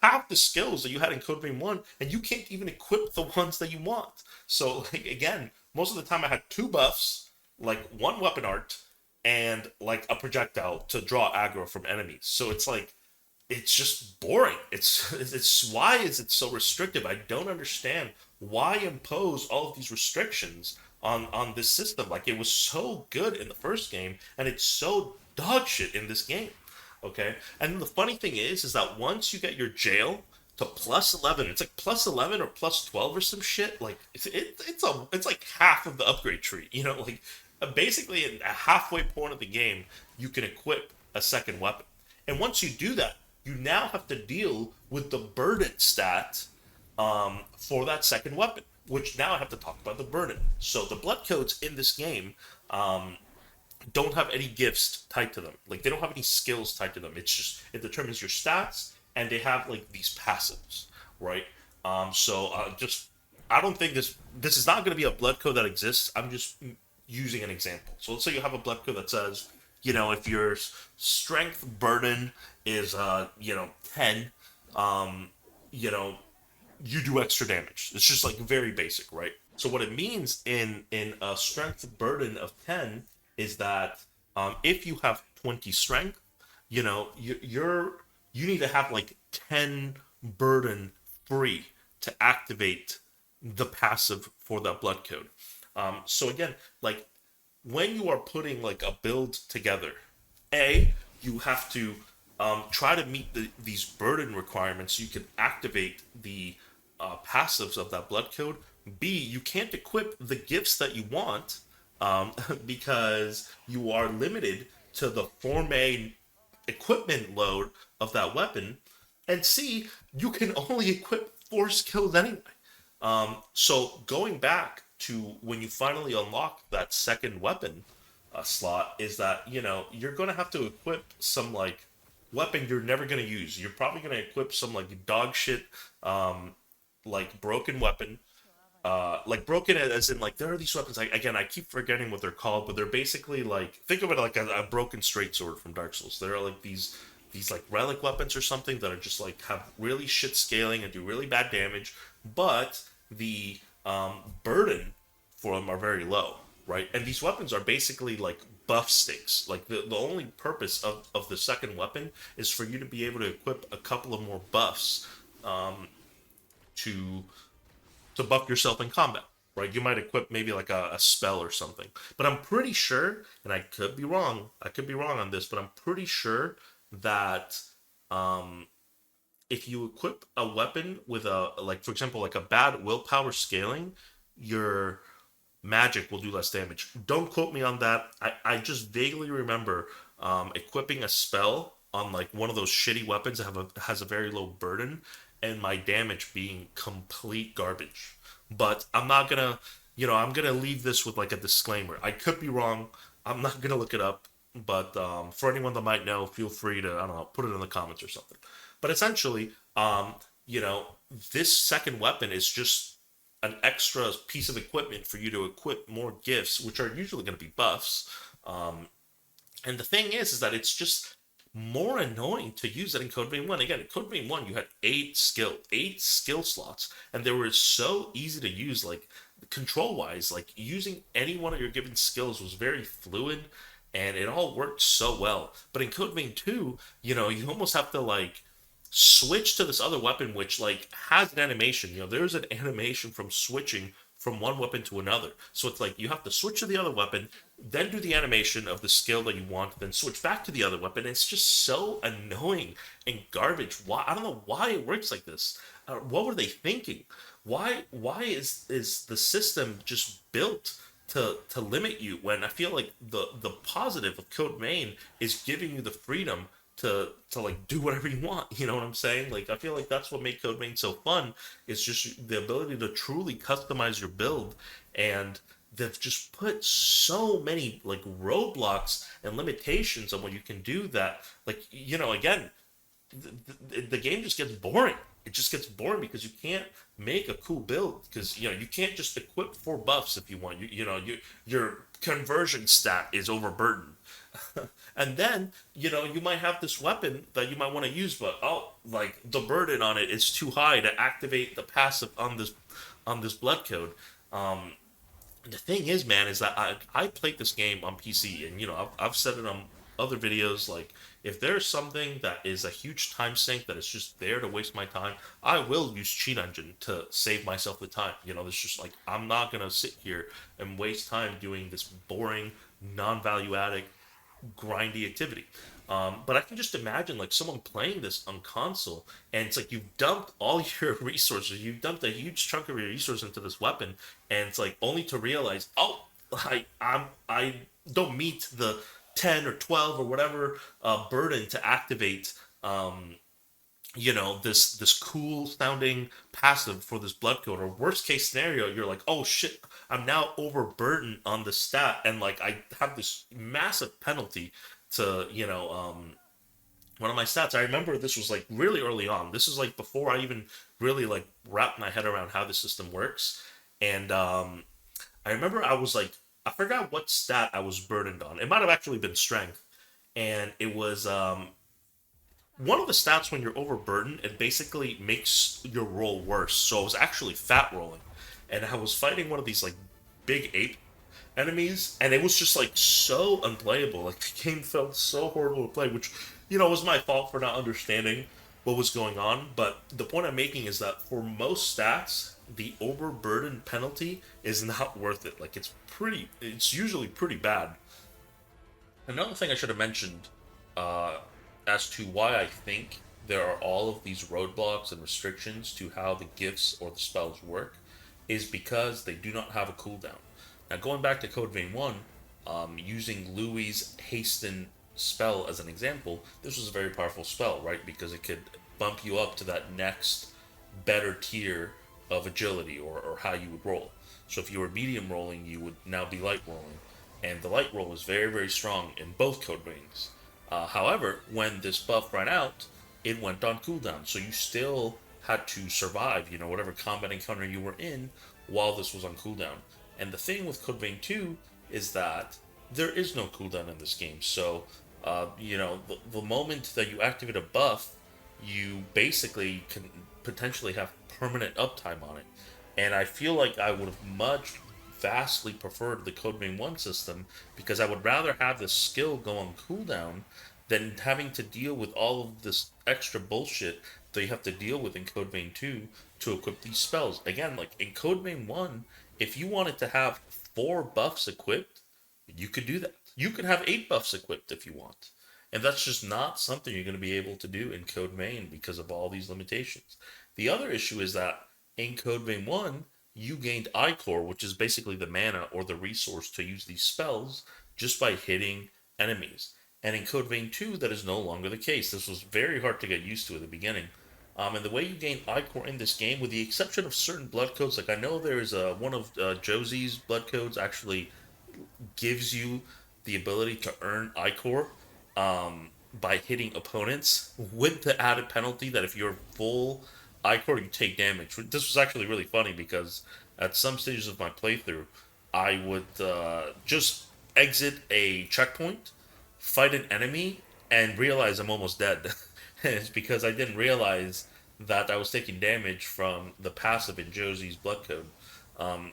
half the skills that you had in Code Vein 1, and you can't even equip the ones that you want. So like, again, most of the time I had 2 buffs, like 1 weapon art, and like a projectile to draw aggro from enemies. So it's like it's just boring. It's why is it so restrictive? I don't understand why impose all of these restrictions on this system. Like it was so good in the first game, and it's so dog shit in this game. Okay, and the funny thing is that once you get your jail to +11, it's like +11 or +12 or some shit. Like it's like half of the upgrade tree. Like basically at a halfway point of the game, you can equip a second weapon. And once you do that, you now have to deal with the burden stat for that second weapon, which now I have to talk about the burden. So the blood codes in this game don't have any gifts tied to them. Like they don't have any skills tied to them. It's just it determines your stats, and they have like these passives, right? Just I don't think this is not going to be a blood code that exists. I'm just using an example. So let's say you have a blood code that says, if your strength burden is 10, you know, you do extra damage. It's just like very basic, right? So what it means in a strength burden of 10 is that if you have 20 strength, you need to have like 10 burden free to activate the passive for that blood code. So again, like when you are putting like a build together, you have to try to meet these burden requirements so you can activate the passives of that blood code. B, you can't equip the gifts that you want because you are limited to the Forme equipment load of that weapon. And C, you can only equip 4 skills anyway. So going back to when you finally unlock that second weapon slot, is that you're gonna have to equip some like weapon you're never gonna use. You're probably gonna equip some like dog shit, like broken weapon. Like broken as in like there are these weapons. Like again, I keep forgetting what they're called, but they're basically like think of it like a broken straight sword from Dark Souls. There are like these like relic weapons or something that are just like have really shit scaling and do really bad damage, but the burden for them are very low, right? And these weapons are basically like buff sticks. Like the only purpose of the second weapon is for you to be able to equip a couple of more buffs to buff yourself in combat, right? You might equip maybe like a spell or something. But I'm pretty sure, and I could be wrong on this, but I'm pretty sure that if you equip a weapon with like for example, like a bad willpower scaling, your magic will do less damage. Don't quote me on that. I just vaguely remember equipping a spell on like one of those shitty weapons that has a very low burden, and my damage being complete garbage. But I'm not gonna, I'm gonna leave this with like a disclaimer. I could be wrong. I'm not gonna look it up. But for anyone that might know, feel free to I don't know, put it in the comments or something. But essentially, you know, this second weapon is just an extra piece of equipment for you to equip more gifts, which are usually going to be buffs. Um, and the thing is that it's just more annoying to use it in Code Vein 1. Again, in Code Vein 1, you had eight skill slots, and they were so easy to use, like, control-wise, like, using any one of your given skills was very fluid, and it all worked so well. But in Code Vein 2, you almost have to, like, switch to this other weapon, which, like, has an animation. There's an animation from switching from one weapon to another. So it's like you have to switch to the other weapon, then do the animation of the skill that you want, then switch back to the other weapon. It's just so annoying and garbage. Why? I don't know why it works like this. What were they thinking? Why is the system just built to limit you when I feel like the positive of Code Vein is giving you the freedom to like do whatever you want. You know what I'm saying? Like I feel like that's what made Code Vein so fun. Is just the ability to truly customize your build, and they've just put so many like roadblocks and limitations on what you can do that like again the game just gets boring. It just gets boring because you can't make a cool build because you can't just equip 4 buffs if you want. Your conversion stat is overburdened, and then you might have this weapon that you might want to use, but like the burden on it is too high to activate the passive on this blood code. Um, the thing is, man, is that I played this game on PC, and I've said it on other videos. Like, if there's something that is a huge time sink that is just there to waste my time, I will use Cheat Engine to save myself the time. It's just like I'm not gonna sit here and waste time doing this boring, non-value added grindy activity. But I can just imagine like someone playing this on console, and it's like you've dumped all your resources, you've dumped a huge chunk of your resources into this weapon, and it's like only to realize, oh, I don't meet the 10 or 12 or whatever burden to activate. This cool sounding passive for this blood code, or worst case scenario you're like, oh shit, I'm now overburdened on the stat, and like I have this massive penalty to one of my stats. I remember this was like really early on. This is like before I even really like wrapped my head around how the system works. And I remember I was like, I forgot what stat I was burdened on. It might have actually been strength, and it was one of the stats when you're overburdened, it basically makes your roll worse. So I was actually fat rolling, and I was fighting one of these like big ape enemies, and it was just like so unplayable. Like the game felt so horrible to play, which was my fault for not understanding what was going on. But the point I'm making is that for most stats, the overburden penalty is not worth it. Like it's usually pretty bad. Another thing I should have mentioned uh, as to why I think there are all of these roadblocks and restrictions to how the gifts or the spells work is because they do not have a cooldown. Now, going back to Code Vein 1, using Louis' Hasten spell as an example, this was a very powerful spell, right? Because it could bump you up to that next better tier of agility, or how you would roll. So if you were medium rolling, you would now be light rolling. And the light roll is very, very strong in both Code Veins. However, when this buff ran out, it went on cooldown. So you still had to survive, whatever combat encounter you were in while this was on cooldown. And the thing with Code Vein 2 is that there is no cooldown in this game. So, the moment that you activate a buff, you basically can potentially have permanent uptime on it. And I feel like I would have much vastly preferred the Code Vein 1 system because I would rather have the skill go on cooldown than having to deal with all of this extra bullshit that you have to deal with in Code Vein 2 to equip these spells. Again, like in Code Vein 1, if you wanted to have 4 buffs equipped, you could do that. You could have 8 buffs equipped if you want. And that's just not something you're going to be able to do in Code Vein because of all these limitations. The other issue is that in Code Vein 1, you gained Ichor, which is basically the mana or the resource to use these spells just by hitting enemies. And in Code Vein 2, that is no longer the case. This was very hard to get used to at the beginning. And the way you gain Ichor in this game, with the exception of certain blood codes, like I know there is one of Josie's blood codes actually gives you the ability to earn Ichor by hitting opponents with the added penalty that if you're full Ichor, you take damage. This was actually really funny because at some stages of my playthrough, I would just exit a checkpoint, fight an enemy, and realize I'm almost dead. And it's because I didn't realize that I was taking damage from the passive in Josie's blood code. Um,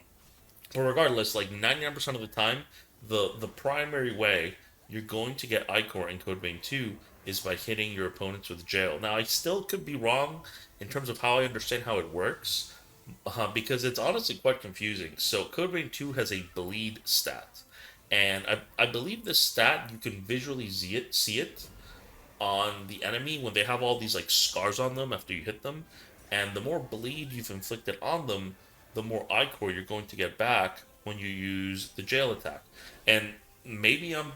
but regardless, like 99% of the time, the primary way you're going to get Ichor in Code Vein 2 is by hitting your opponents with jail. Now, I still could be wrong in terms of how I understand how it works, Because it's honestly quite confusing. So Code Vein 2 has a bleed stat. And I believe this stat, you can visually see it on the enemy when they have all these like scars on them after you hit them. And the more bleed you've inflicted on them, the more Ichor you're going to get back when you use the jail attack. And maybe I'm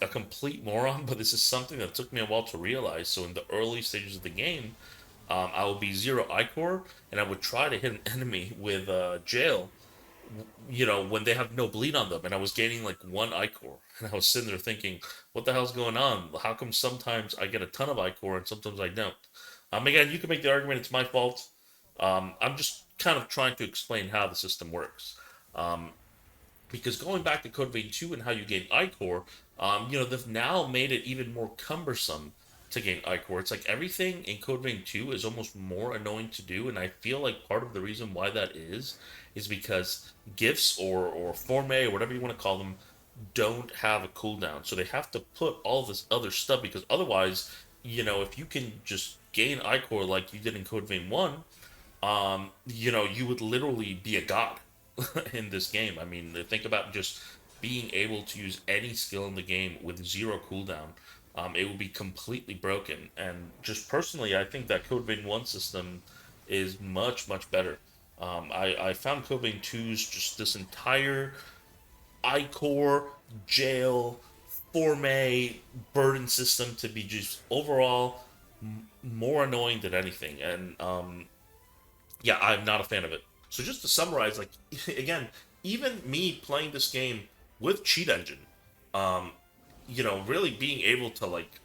a complete moron, but this is something that took me a while to realize. So in the early stages of the game, I would be zero Ichor, and I would try to hit an enemy with jail, when they have no bleed on them, and I was gaining like one Ichor, and I was sitting there thinking, what the hell's going on? How come sometimes I get a ton of Ichor and sometimes I don't? Again, you can make the argument it's my fault. I'm just kind of trying to explain how the system works. Um, because going back to Code Vein 2 and how you gain Ichor, they've now made it even more cumbersome to gain Ichor. It's like everything in Code Vein 2 is almost more annoying to do, and I feel like part of the reason why that is because gifts or forme or whatever you want to call them don't have a cooldown. So they have to put all this other stuff because otherwise, if you can just gain Ichor like you did in Code Vein 1, you would literally be a god in this game. I mean, think about just being able to use any skill in the game with zero cooldown. It would be completely broken. And just personally, I think that Code Vein 1 system is much, much better. I found Code Vein 2's just this entire iCore, jail, forme, burden system to be just overall more annoying than anything. And yeah, I'm not a fan of it. So just to summarize, like again, even me playing this game with Cheat Engine, um, really being able to like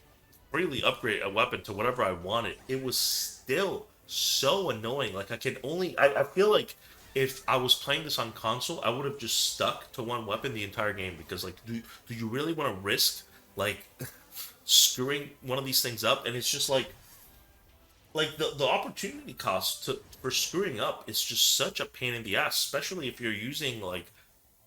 freely upgrade a weapon to whatever I wanted, it was still so annoying. Like I feel like if I was playing this on console, I would have just stuck to one weapon the entire game because like do you really want to risk like screwing one of these things up? And it's just like the opportunity cost for screwing up is just such a pain in the ass, especially if you're using like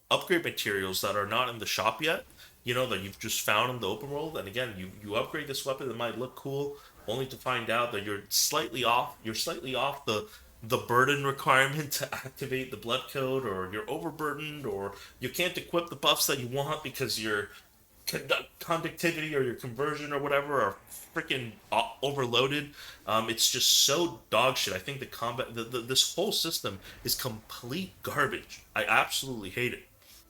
upgrade materials that are not in the shop yet, that you've just found in the open world. And again, you upgrade this weapon that might look cool, only to find out that you're slightly off the burden requirement to activate the blood code, or you're overburdened, or you can't equip the buffs that you want because your conductivity or your conversion or whatever are freaking overloaded. It's just so dog shit. I think the combat, this whole system is complete garbage. I absolutely hate it.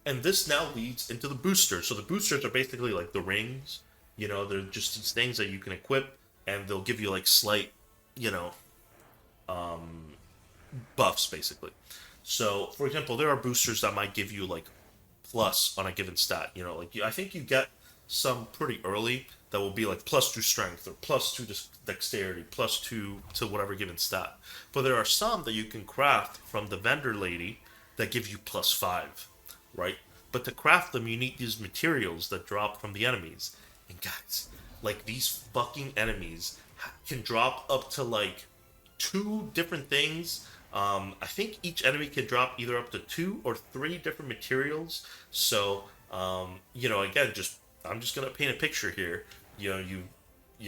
And this now leads into the boosters. So the boosters are basically like the rings. They're just these things that you can equip, and they'll give you like slight, you know, buffs basically. So, for example, there are boosters that might give you like plus on a given stat. Like I think you get some pretty early that will be like plus two strength or plus two dexterity, plus two to whatever given stat. But there are some that you can craft from the vendor lady that give you plus five, right? But to craft them, you need these materials that drop from the enemies. And guys, like these fucking enemies can drop up to like two different things. I think each enemy can drop either up to two or three different materials. So, again, just I'm just gonna paint a picture here. You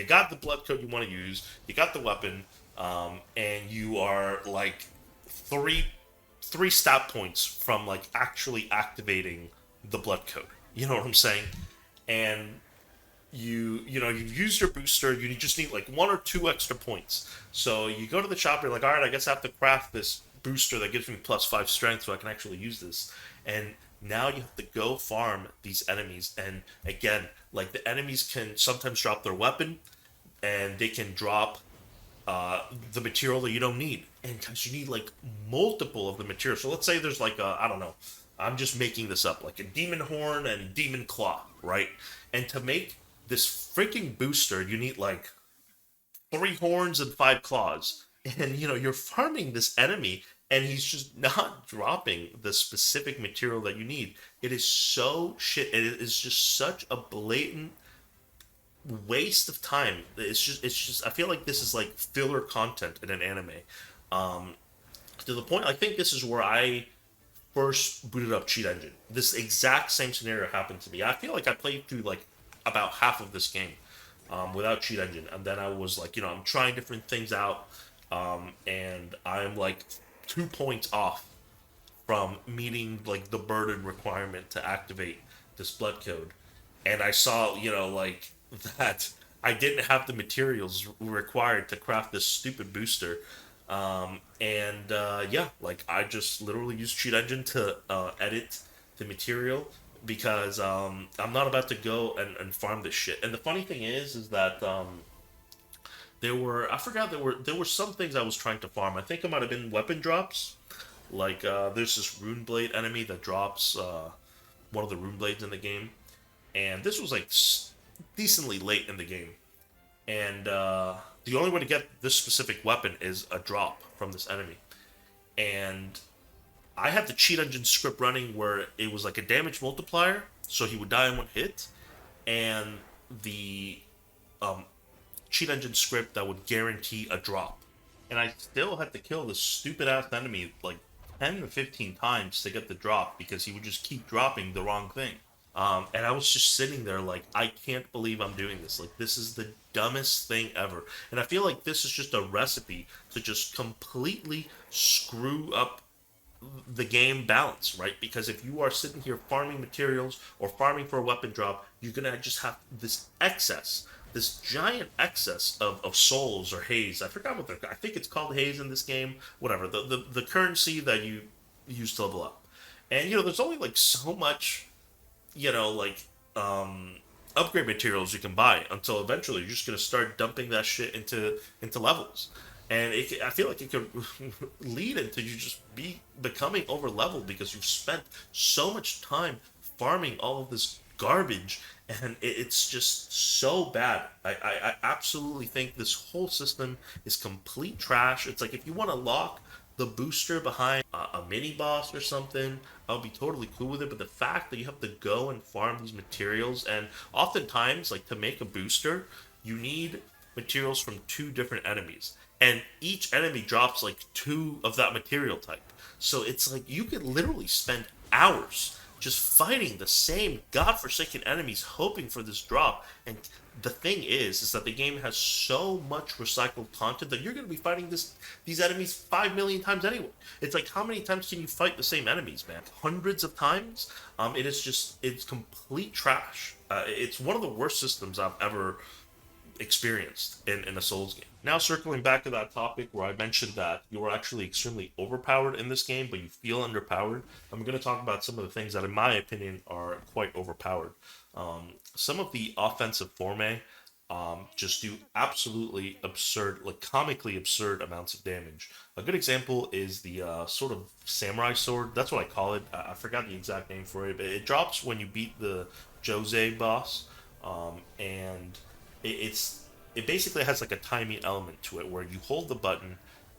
got the blood code you want to use, you got the weapon, and you are like three three stat points from like actually activating the blood code. You know what I'm saying? And you've used your booster. You just need like one or two extra points. So you go to the shop. You're like, all right, I guess I have to craft this booster that gives me plus five strength, so I can actually use this. And now you have to go farm these enemies. And again, like the enemies can sometimes drop their weapon, and they can drop the material that you don't need. And guys, you need like multiple of the material. So let's say there's like I don't know. I'm just making this up, like a demon horn and demon claw, right? And to make this freaking booster, you need like three horns and five claws. And you're farming this enemy, and he's just not dropping the specific material that you need. It is so shit. It is just such a blatant waste of time. It's just I feel like this is like filler content in an anime. Um, to the point, I think this is where I first booted up Cheat Engine. This exact same scenario happened to me. I feel like I played through like about half of this game without Cheat Engine, and then I was like, I'm trying different things out, and I'm like 2 points off from meeting like the burden requirement to activate this blood code, and I saw like that I didn't have the materials required to craft this stupid booster. And yeah, like I just literally used Cheat Engine to edit the material because I'm not about to go and farm this shit. And the funny thing is that there were I forgot there were some things I was trying to farm. I think it might have been weapon drops. Like there's this rune blade enemy that drops one of the rune blades in the game, and this was like decently late in the game, and the only way to get this specific weapon is a drop from this enemy, and I had the cheat engine script running where it was like a damage multiplier, so he would die in one hit, and the um, cheat engine script that would guarantee a drop. And I still had to kill this stupid ass enemy like 10 to 15 times to get the drop because he would just keep dropping the wrong thing. And I was just sitting there like, I can't believe I'm doing this. Like, this is the dumbest thing ever. And I feel like this is just a recipe to just completely screw up the game balance, right? Because if you are sitting here farming materials or farming for a weapon drop, you're gonna just have this excess, this giant excess of souls or haze. I forgot what I think it's called haze in this game. Whatever the currency that you use to level up, and there's only like so much, like um, upgrade materials you can buy until eventually you're just gonna start dumping that shit into levels, and I feel like it could lead into you just becoming over leveled because you've spent so much time farming all of this garbage, and it's just so bad. I absolutely think this whole system is complete trash. It's like if you want to lock the booster behind a mini boss or something, I'll be totally cool with it. But the fact that you have to go and farm these materials, and oftentimes, like to make a booster, you need materials from two different enemies, and each enemy drops like two of that material type. So it's like you could literally spend hours just fighting the same godforsaken enemies, hoping for this drop. And the thing is that the game has so much recycled content that you're going to be fighting these enemies 5 million times anyway. It's like how many times can you fight the same enemies, man? Hundreds of times. It is just it's complete trash. It's one of the worst systems I've ever experienced in a Souls game. Now, circling back to that topic where I mentioned that you are actually extremely overpowered in this game, but you feel underpowered, I'm going to talk about some of the things that, in my opinion, are quite overpowered. Some of the offensive forme just do absolutely absurd, like comically absurd amounts of damage. A good example is the sort of samurai sword. That's what I call it. I forgot the exact name for it, but it drops when you beat the Jose boss, and it basically has like a timing element to it where you hold the button,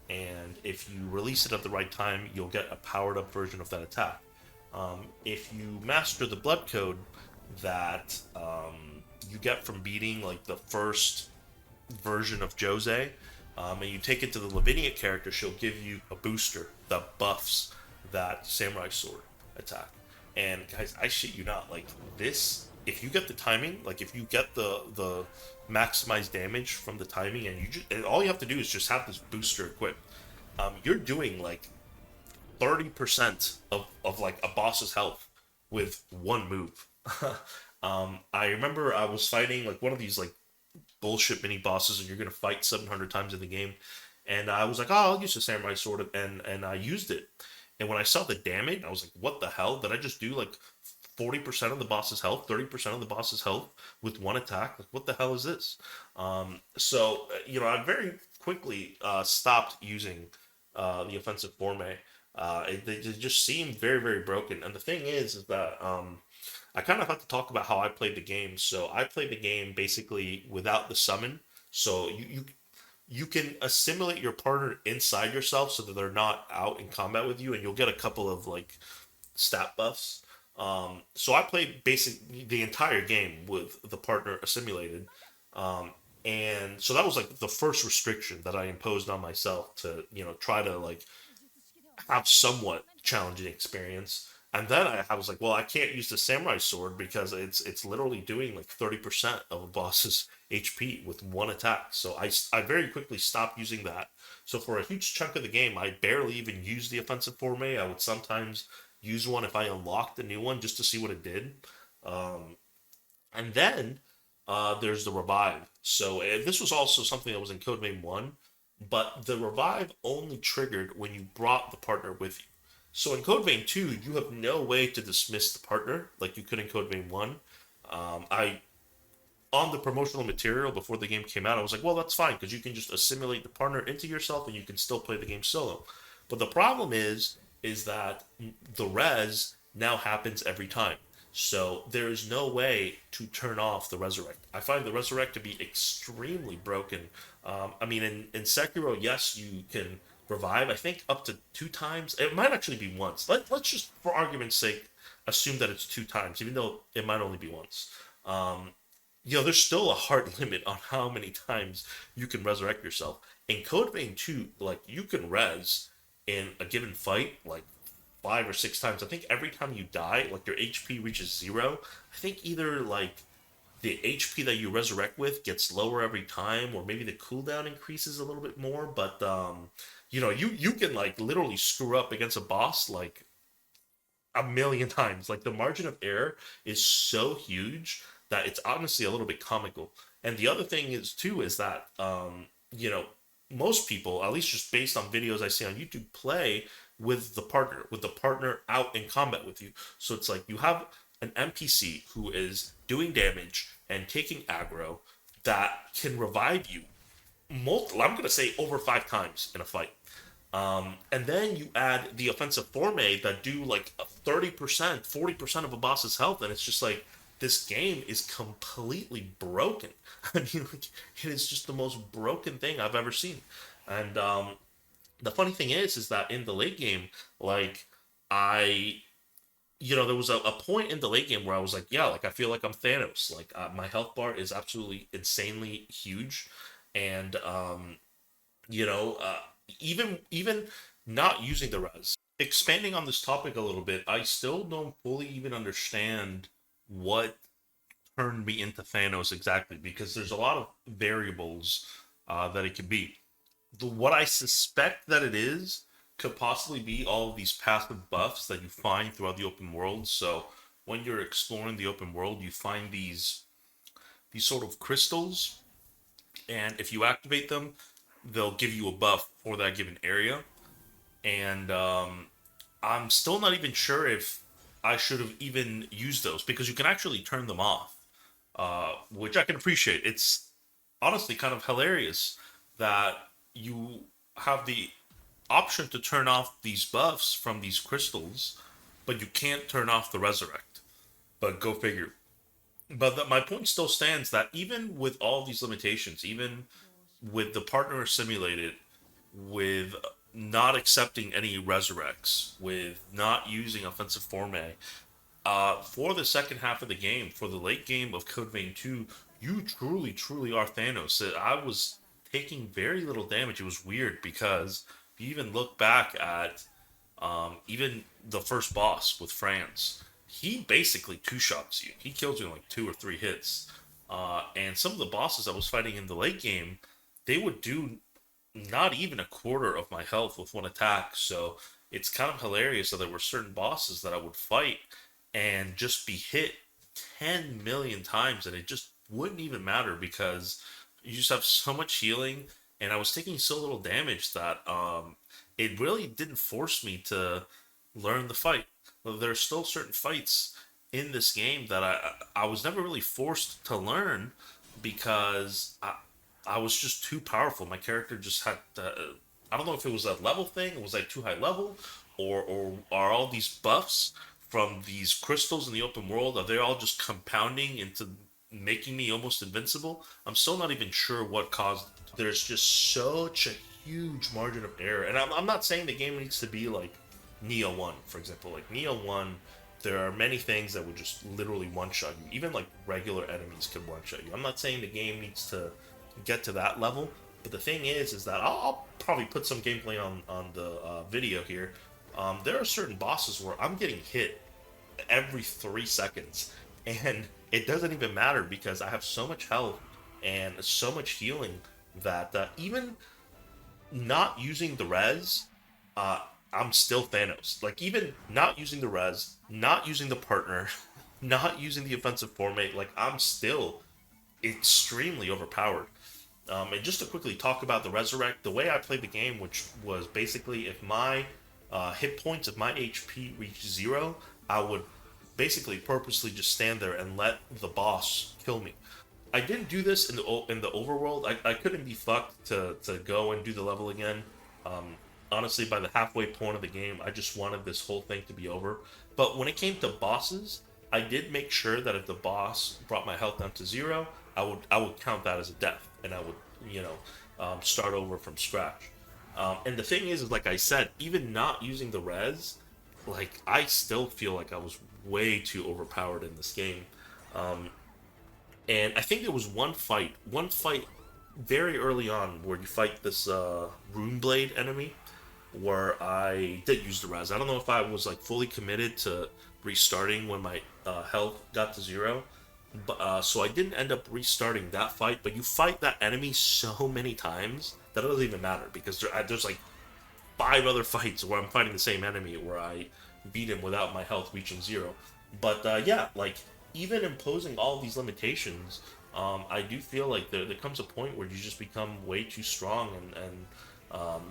and if you release it at the right time, you'll get a powered up version of that attack. If you master the blood code that you get from beating like the first version of Jose, and you take it to the Lavinia character, she'll give you a booster that buffs that samurai sword attack. And guys, I shit you not, like this. If you get the timing, like if you get the maximized damage from the timing, and and all you have to do is just have this booster equipped, you're doing like 30% of like a boss's health with one move. I remember I was fighting like one of these like bullshit mini bosses, and you're gonna fight 700 times in the game. And I was like, oh, I'll use the samurai sword, and I used it. And when I saw the damage, I was like, what the hell? Did I just do like 40% of the boss's health, 30% of the boss's health with one attack? Like, what the hell is this? I very quickly stopped using the offensive forme. They just seemed very, very broken. And the thing is that I kind of have to talk about how I played the game. So I played the game basically without the summon. So you can assimilate your partner inside yourself so that they're not out in combat with you, and you'll get a couple of like stat buffs. So I played basically the entire game with the partner assimilated, and so that was like the first restriction that I imposed on myself to try to like have somewhat challenging experience. And then I was like, well, I can't use the samurai sword because it's literally doing like 30% of a boss's HP with one attack. So I very quickly stopped using that. So for a huge chunk of the game, I barely even used the offensive forme. I would sometimes use one if I unlocked a new one just to see what it did. Um, and then there's the revive. So this was also something that was in Code Vein 1, but the revive only triggered when you brought the partner with you. So in Code Vein 2, you have no way to dismiss the partner like you could in Code Vein 1. I on the promotional material before the game came out, I was like, well, that's fine because you can just assimilate the partner into yourself and you can still play the game solo. But the problem is that the res now happens every time. So there is no way to turn off the resurrect. I find the resurrect to be extremely broken. I mean, in Sekiro, yes, you can revive. I think up to two times. It might actually be once. Let's just, for argument's sake, assume that it's two times, even though it might only be once. Um, there's still a hard limit on how many times you can resurrect yourself. In Code Vein 2, like you can res in a given fight like five or six times. I think every time you die, like your HP reaches zero. I think either like the HP that you resurrect with gets lower every time, or maybe the cooldown increases a little bit more. But you can like literally screw up against a boss like a million times. Like the margin of error is so huge that it's honestly a little bit comical. And the other thing is too is that most people, at least just based on videos I see on YouTube, play with the partner out in combat with you. So it's like you have an NPC who is doing damage and taking aggro that can revive you I'm gonna say over five times in a fight. And then you add the offensive forme that do like 30%, 40% of a boss's health, and it's just like this game is completely broken. I mean, like, it is just the most broken thing I've ever seen. And the funny thing is that in the late game, like I, there was a point in the late game where I was like, yeah, like I feel like I'm Thanos. Like my health bar is absolutely insanely huge, and you know, uh, even not using the res. Expanding on this topic a little bit, I still don't fully even understand what turned me into Thanos exactly because there's a lot of variables that it could be. What I suspect that it is could possibly be all of these passive buffs that you find throughout the open world. So when you're exploring the open world, you find these sort of crystals, and if you activate them, they'll give you a buff for that given area. And I'm still not even sure if I should have even used those because you can actually turn them off, which I can appreciate. It's honestly kind of hilarious that you have the option to turn off these buffs from these crystals, but you can't turn off the resurrect. But go figure. But my point still stands that even with all these limitations, even with the partner simulated, with not accepting any resurrects, with not using offensive forme, for the second half of the game, for the late game of Code Vein 2, you truly, truly are Thanos. I was taking very little damage. It was weird because if you even look back at even the first boss with France, he basically two shots you. He kills you in like two or three hits. And some of the bosses I was fighting in the late game, they would do not even a quarter of my health with one attack. So it's kind of hilarious that there were certain bosses that I would fight and just be hit 10 million times and it just wouldn't even matter because you just have so much healing and I was taking so little damage that it really didn't force me to learn the fight. There's still certain fights in this game that I was never really forced to learn because I was just too powerful. My character just had I don't know if it was a level thing, was I too high level, or are all these buffs from these crystals in the open world, are they all just compounding into making me almost invincible? I'm still not even sure what caused it. There's just such a huge margin of error. And I'm not saying the game needs to be like Neo 1, for example. Like Neo 1, there are many things that would just literally one-shot you. Even like regular enemies could one-shot you. I'm not saying the game needs to get to that level, but the thing is that I'll probably put some gameplay on the video here. There are certain bosses where I'm getting hit every 3 seconds, and it doesn't even matter because I have so much health and so much healing that even not using the res, uh, I'm still Thanos. Like even not using the res, not using the partner, not using the offensive formate, like I'm still extremely overpowered. And just to quickly talk about the resurrect, the way I played the game, which was basically if my hit points, if my HP reached zero, I would basically purposely just stand there and let the boss kill me. I didn't do this in the overworld. I couldn't be fucked to go and do the level again. Um, Honestly, by the halfway point of the game, I just wanted this whole thing to be over. But when it came to bosses, I did make sure that if the boss brought my health down to zero, I would count that as a death, and I would start over from scratch. And the thing is, like I said, even not using the res, like I still feel like I was way too overpowered in this game. Um, and I think there was one fight very early on where you fight this Runeblade enemy, where I did use the res. I don't know if I was like fully committed to restarting when my health got to zero, but so I didn't end up restarting that fight. But you fight that enemy so many times that it doesn't even matter because there's like 5 other fights where I'm fighting the same enemy where I beat him without my health reaching zero. But yeah, like even imposing all these limitations, I do feel like there comes a point where you just become way too strong and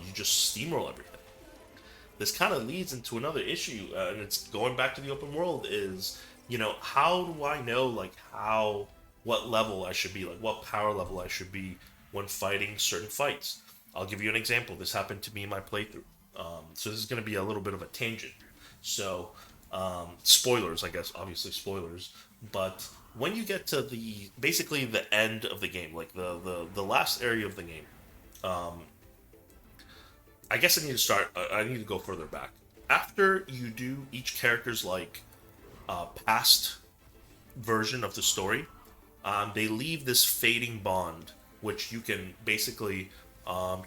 you just steamroll everything. This kind of leads into another issue, and it's going back to the open world. Is how do I know like how what level I should be, like what power level I should be when fighting certain fights? I'll give you an example. This happened to me in my playthrough. So this is going to be a little bit of a tangent. So spoilers, I guess, obviously spoilers. But when you get to the basically the end of the game, like the last area of the game, um, I guess I need to start. I need to go further back. After you do each character's like past version of the story, they leave this fading bond, which you can basically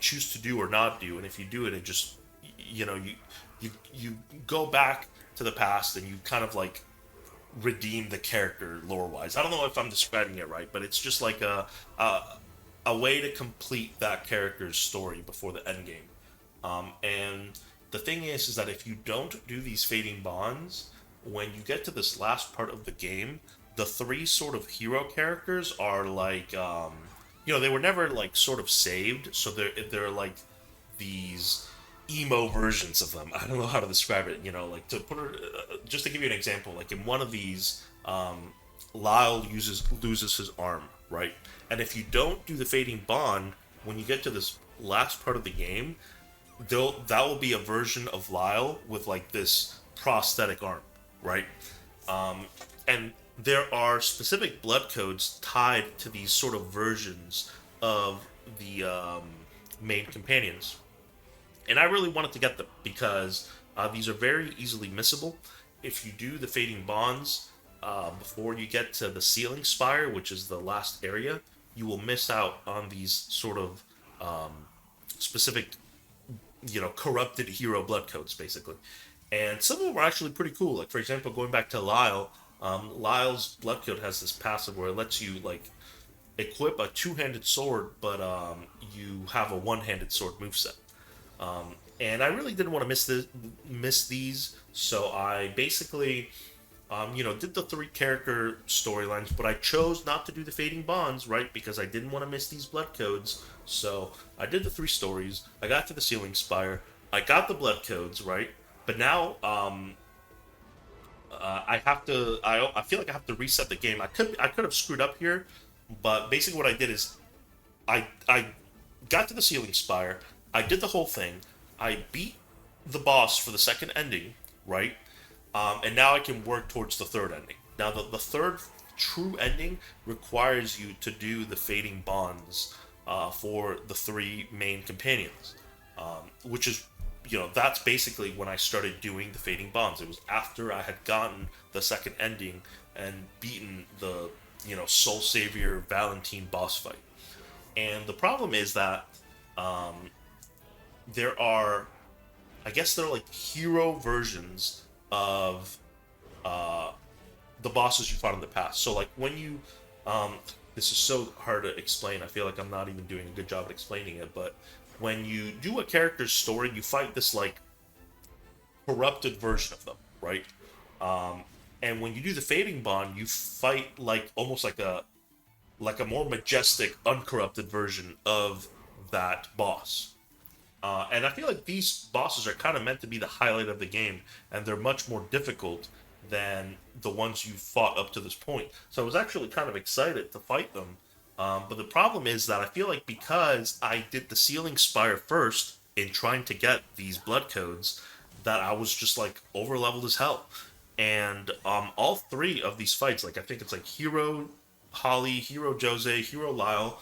choose to do or not do. And if you do it, it just you go back to the past and you kind of like redeem the character lore wise. I don't know if I'm describing it right, but it's just like a a way to complete that character's story before the end game. And the thing is that if you don't do these fading bonds, when you get to this last part of the game, the three sort of hero characters are like, they were never like sort of saved, so they're like these emo versions of them. I don't know how to describe it. Like to put it, just to give you an example, like in one of these, Lyle loses his arm, right? And if you don't do the fading bond, when you get to this last part of the game, that will be a version of Lyle with like this prosthetic arm, right? And there are specific blood codes tied to these sort of versions of the main companions, and I really wanted to get them because these are very easily missable. If you do the fading bonds before you get to the ceiling spire, which is the last area, you will miss out on these sort of specific corrupted hero blood codes basically, and some of them are actually pretty cool. Like for example, going back to Lyle, Lyle's blood code has this passive where it lets you like equip a two-handed sword, but you have a one-handed sword moveset. And I really didn't want to miss these, so I basically did the three character storylines, but I chose not to do the fading bonds, right? Because I didn't want to miss these blood codes. So I did the three stories. I got to the ceiling spire. I got the blood codes, right? But now I have to. I feel like I have to reset the game. I could have screwed up here, but basically what I did is I got to the ceiling spire. I did the whole thing. I beat the boss for the second ending, right? And now I can work towards the third ending. Now, the third true ending requires you to do the fading bonds for the three main companions, which is, that's basically when I started doing the fading bonds. It was after I had gotten the second ending and beaten the, Soul Savior Valentine boss fight. And the problem is that there are, I guess, they're like hero versions of the bosses you fought in the past. So like when you, um, this is so hard to explain. I feel like I'm not even doing a good job at explaining it. But when you do a character's story, you fight this like corrupted version of them, right? Um, and when you do the fading bond, you fight like almost like a more majestic, uncorrupted version of that boss. And I feel like these bosses are kind of meant to be the highlight of the game, and they're much more difficult than the ones you fought up to this point. So I was actually kind of excited to fight them. But the problem is that I feel like because I did the Sealing Spire first in trying to get these blood codes, that I was just like over leveled as hell. And all three of these fights, like I think it's like Hero Holly, Hero Jose, Hero Lyle,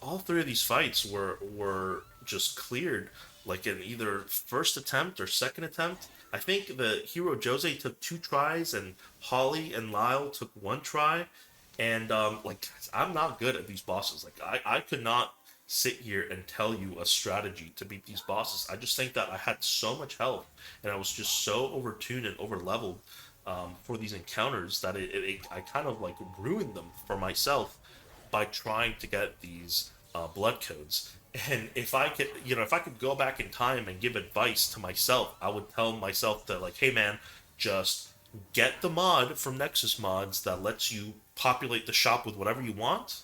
all three of these fights were just cleared like in either first attempt or second attempt. I think the hero Jose took two tries and Holly and Lyle took one try. And like I'm not good at these bosses. Like I could not sit here and tell you a strategy to beat these bosses. I just think that I had so much health and I was just so overtuned and over leveled for these encounters that I kind of like ruined them for myself by trying to get these blood codes. And if I could, if I could go back in time and give advice to myself, I would tell myself that, like, hey man, just get the mod from Nexus Mods that lets you populate the shop with whatever you want,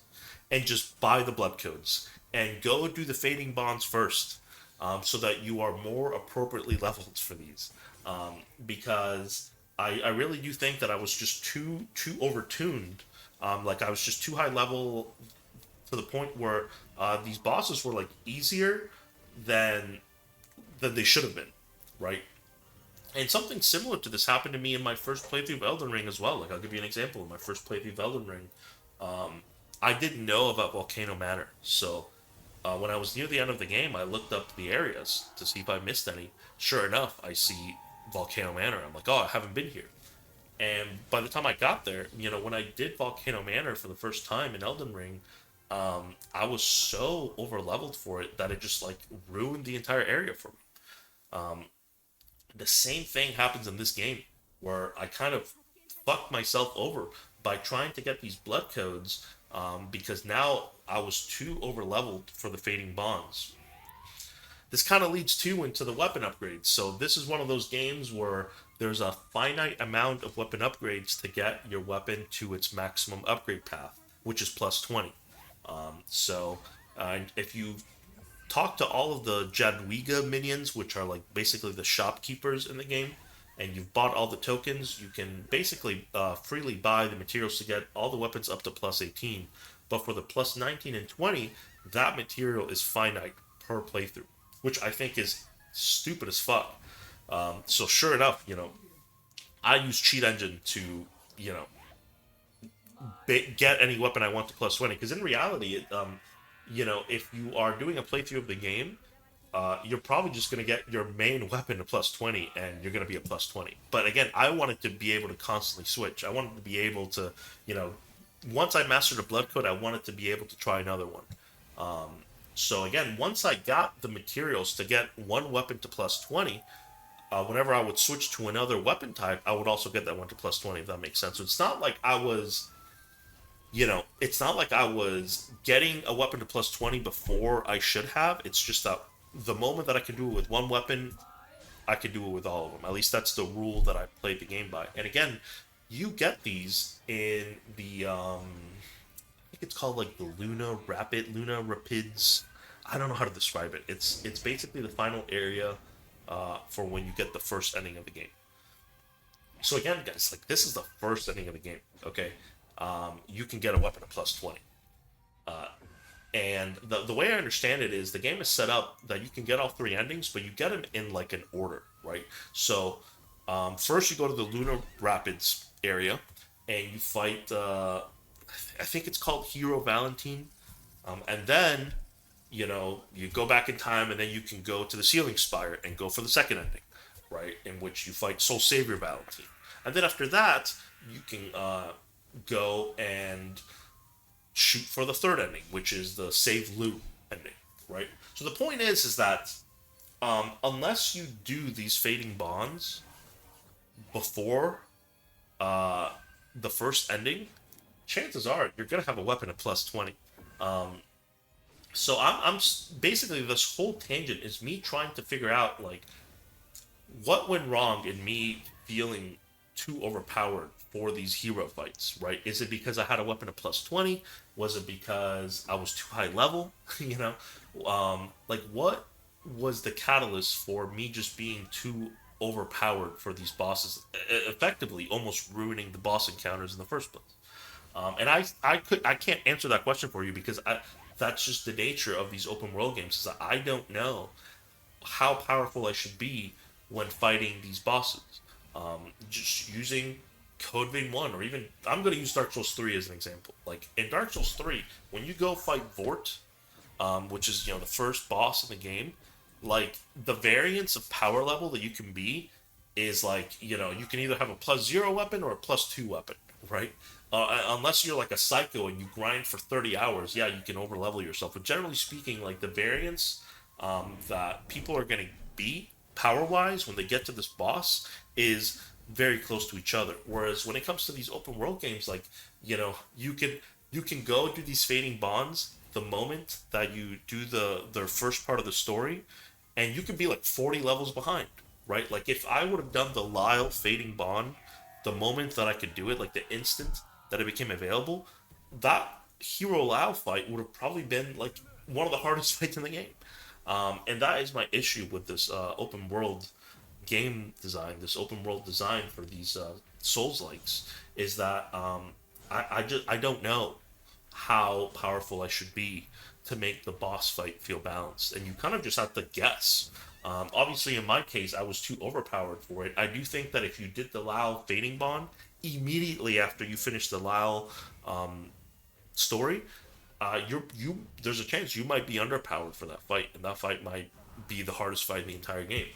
and just buy the blood codes and go do the fading bonds first, so that you are more appropriately leveled for these. Because I really do think that I was just too overtuned. Like I was just too high level to the point where these bosses were like easier than than they should have been, right? And something similar to this happened to me in my first playthrough of Elden Ring as well. Like I'll give you an example. In my first playthrough of Elden Ring, I didn't know about Volcano Manor, so when I was near the end of the game, I looked up the areas to see if I missed any. Sure enough, I see Volcano Manor. I'm like, oh, I haven't been here. And by the time I got there, when I did Volcano Manor for the first time in Elden Ring, I was so over leveled for it that it just like ruined the entire area for me. The same thing happens in this game where I kind of fucked myself over by trying to get these blood codes, because now I was too over leveled for the fading bonds. This kind of leads too into the weapon upgrades. So this is one of those games where there's a finite amount of weapon upgrades to get your weapon to its maximum upgrade path, which is plus 20. So if you talk to all of the Jadwiga minions, which are like basically the shopkeepers in the game, and you've bought all the tokens, you can basically freely buy the materials to get all the weapons up to plus 18. But for the plus 19 and 20, that material is finite per playthrough, which I think is stupid as fuck. So sure enough, I use Cheat Engine to, you know, get any weapon I want to plus 20. Because in reality, if you are doing a playthrough of the game, you're probably just going to get your main weapon to plus 20 and you're going to be a plus 20. But again, I wanted to be able to constantly switch. I wanted to be able to, you know, once I mastered a blood code, I wanted to be able to try another one. So again, once I got the materials to get one weapon to plus 20, whenever I would switch to another weapon type, I would also get that one to plus 20, if that makes sense. So it's not like I was, it's not like I was getting a weapon to plus 20 before I should have. It's just that the moment that I can do it with one weapon, I can do it with all of them. At least that's the rule that I played the game by. And again, you get these in the, I think it's called like the Luna Rapids. I don't know how to describe it. It's basically the final area for when you get the first ending of the game. So again, guys, like this is the first ending of the game. Okay, you can get a weapon at plus 20. And the way I understand it is the game is set up that you can get all three endings, but you get them in like an order, right? So first you go to the Lunar Rapids area, and you fight. I think it's called Hero Valentine, and then you go back in time, and then you can go to the Sealing Spire and go for the second ending, right? In which you fight Soul Savior Valentine, and then after that you can go and shoot for the third ending, which is the Save Loot ending, right? So the point is that unless you do these fading bonds before uh, the first ending, chances are you're gonna have a weapon at plus 20. Um, so basically this whole tangent is me trying to figure out like what went wrong in me feeling too overpowered for these hero fights, right? Is it because I had a weapon of plus 20? Was it because I was too high level? you know? Like, what was the catalyst for me just being too overpowered for these bosses, effectively almost ruining the boss encounters in the first place? And I can't answer that question for you because that's just the nature of these open world games. Is that I don't know how powerful I should be when fighting these bosses. Just using Code Vein 1, or even, I'm going to use Dark Souls 3 as an example. Like, in Dark Souls 3, when you go fight Vort, which is, the first boss in the game, like, the variance of power level that you can be is like, you can either have a plus 0 weapon or a plus 2 weapon, right? Unless you're like a psycho and you grind for 30 hours, yeah, you can overlevel yourself. But generally speaking, like the variance that people are going to be power wise when they get to this boss is very close to each other. Whereas when it comes to these open world games, like you can go do these fading bonds the moment that you do the first part of the story, and you could be like 40 levels behind, right? Like if I would have done the Lyle fading bond the moment that I could do it, like the instant that it became available, that Hero Lao fight would have probably been like one of the hardest fights in the game. And that is my issue with this open world game design, this open world design for these Souls likes, is that I don't know how powerful I should be to make the boss fight feel balanced, and you kind of just have to guess. Obviously, in my case, I was too overpowered for it. I do think that if you did the Lao fading bond immediately after you finish the Lao story, there's a chance you might be underpowered for that fight, and that fight might be the hardest fight in the entire game.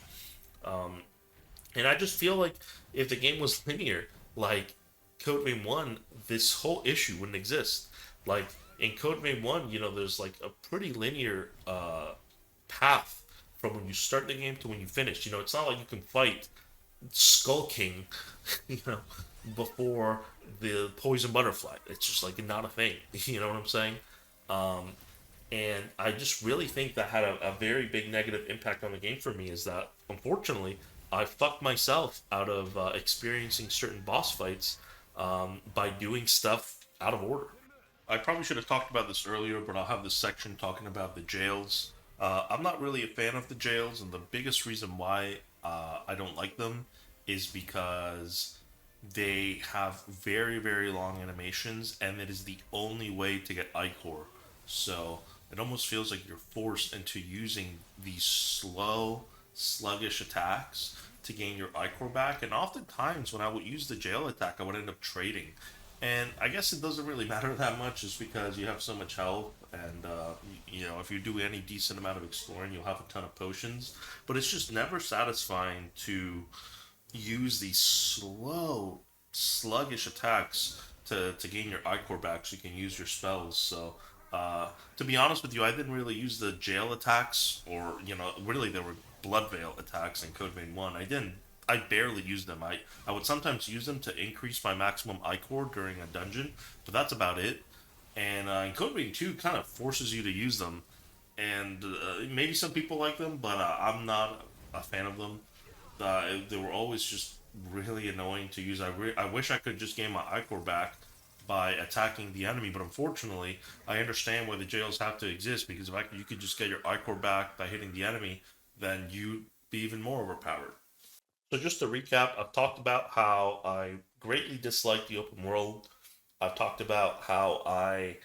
And I just feel like if the game was linear, like Code Vein 1, this whole issue wouldn't exist. Like in Code Vein 1, there's like a pretty linear path from when you start the game to when you finish. It's not like you can fight Skull King, you know, before the poison butterfly. It's just like not a thing. You know what I'm saying? Um, and I just really think that had a very big negative impact on the game for me. Is that unfortunately I fucked myself out of experiencing certain boss fights by doing stuff out of order. I probably should have talked about this earlier, but I'll have this section talking about the jails. I'm not really a fan of the jails, and the biggest reason why I don't like them is because they have very, very long animations, and it is the only way to get Ichor. So it almost feels like you're forced into using these slow, sluggish attacks to gain your Ichor back. And oftentimes, when I would use the jail attack, I would end up trading. And I guess it doesn't really matter that much just because you have so much health, and if you do any decent amount of exploring, you'll have a ton of potions. But it's just never satisfying to use these slow, sluggish attacks to gain your Ichor back so you can use your spells. So, to be honest with you, I didn't really use the jail attacks, or, really there were Blood Veil attacks in Code Vein 1. I barely used them. I would sometimes use them to increase my maximum Ichor during a dungeon, but that's about it. And in Code Vein 2 kind of forces you to use them. And maybe some people like them, but I'm not a fan of them. They were always just really annoying to use. I wish I could just gain my Ichor back by attacking the enemy, but unfortunately, I understand why the jails have to exist, because if you could just get your Ichor back by hitting the enemy, then you'd be even more overpowered. So just to recap, I've talked about how I greatly dislike the open world. I've talked about how I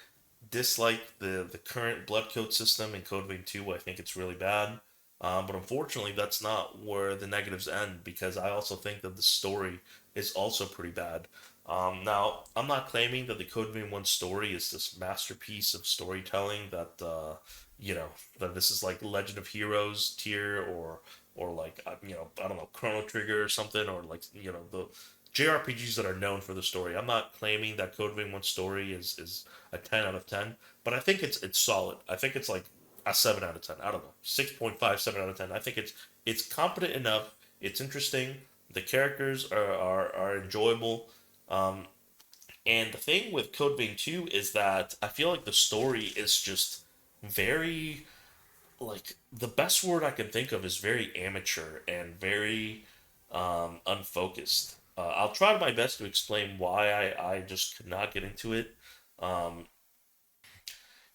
dislike the current blood code system in Code Vein 2. I think it's really bad. But unfortunately, that's not where the negatives end, because I also think that the story is also pretty bad. Now, I'm not claiming that the Code Vein 1 story is this masterpiece of storytelling that, that this is like Legend of Heroes tier, or like, I don't know, Chrono Trigger or something, or like, the JRPGs that are known for the story. I'm not claiming that Code Vein 1 story is a 10 out of 10, but I think it's solid. I think it's like a 7 out of 10. I don't know. 6.5, 7 out of 10. I think it's competent enough. It's interesting. The characters are enjoyable. And the thing with Code Vein 2 is that I feel like the story is just very, like, the best word I can think of is very amateur and very unfocused. I'll try my best to explain why I just could not get into it. Um,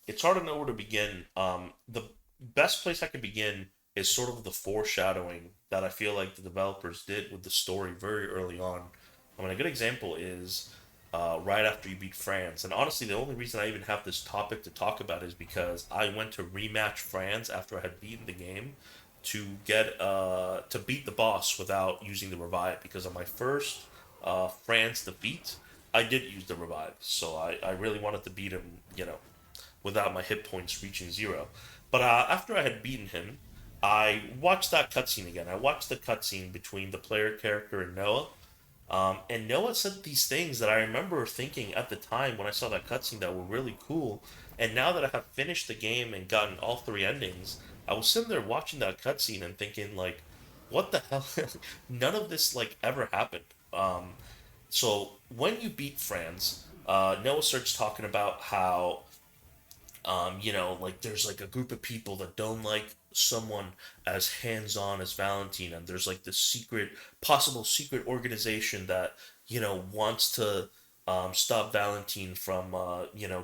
it's hard to know where to begin. The best place I could begin is sort of the foreshadowing that I feel like the developers did with the story very early on. I mean, a good example is right after you beat Franz. And honestly, the only reason I even have this topic to talk about is because I went to rematch Franz after I had beaten the game to get to beat the boss without using the revive. Because on my first Franz defeat, I did use the revive, so I really wanted to beat him, without my hit points reaching zero. But after I had beaten him, I watched that cutscene again. I watched the cutscene between the player character and Noah. And Noah said these things that I remember thinking at the time when I saw that cutscene that were really cool. And now that I have finished the game and gotten all three endings, I was sitting there watching that cutscene and thinking like, what the hell? None of this like ever happened. So when you beat Franz, Noah starts talking about how like there's like a group of people that don't like someone as hands-on as Valentine, and there's like this possible secret organization that wants to stop Valentine from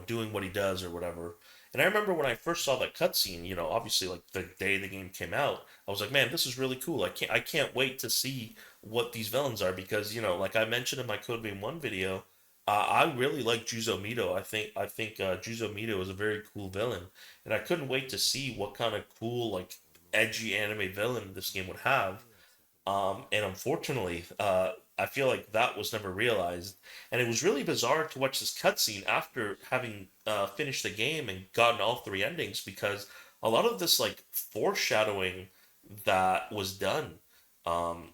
doing what he does or whatever. And I remember when I first saw that cutscene, obviously like the day the game came out, I was like, man, this is really cool. I can't wait to see what these villains are because like I mentioned in my Code Vein 1 video, I really like Juzo Mito. I think Juzo Mito is a very cool villain, and I couldn't wait to see what kind of cool like edgy anime villain this game would have. And unfortunately, I feel like that was never realized, and it was really bizarre to watch this cutscene after having finished the game and gotten all three endings because a lot of this like foreshadowing that was done um,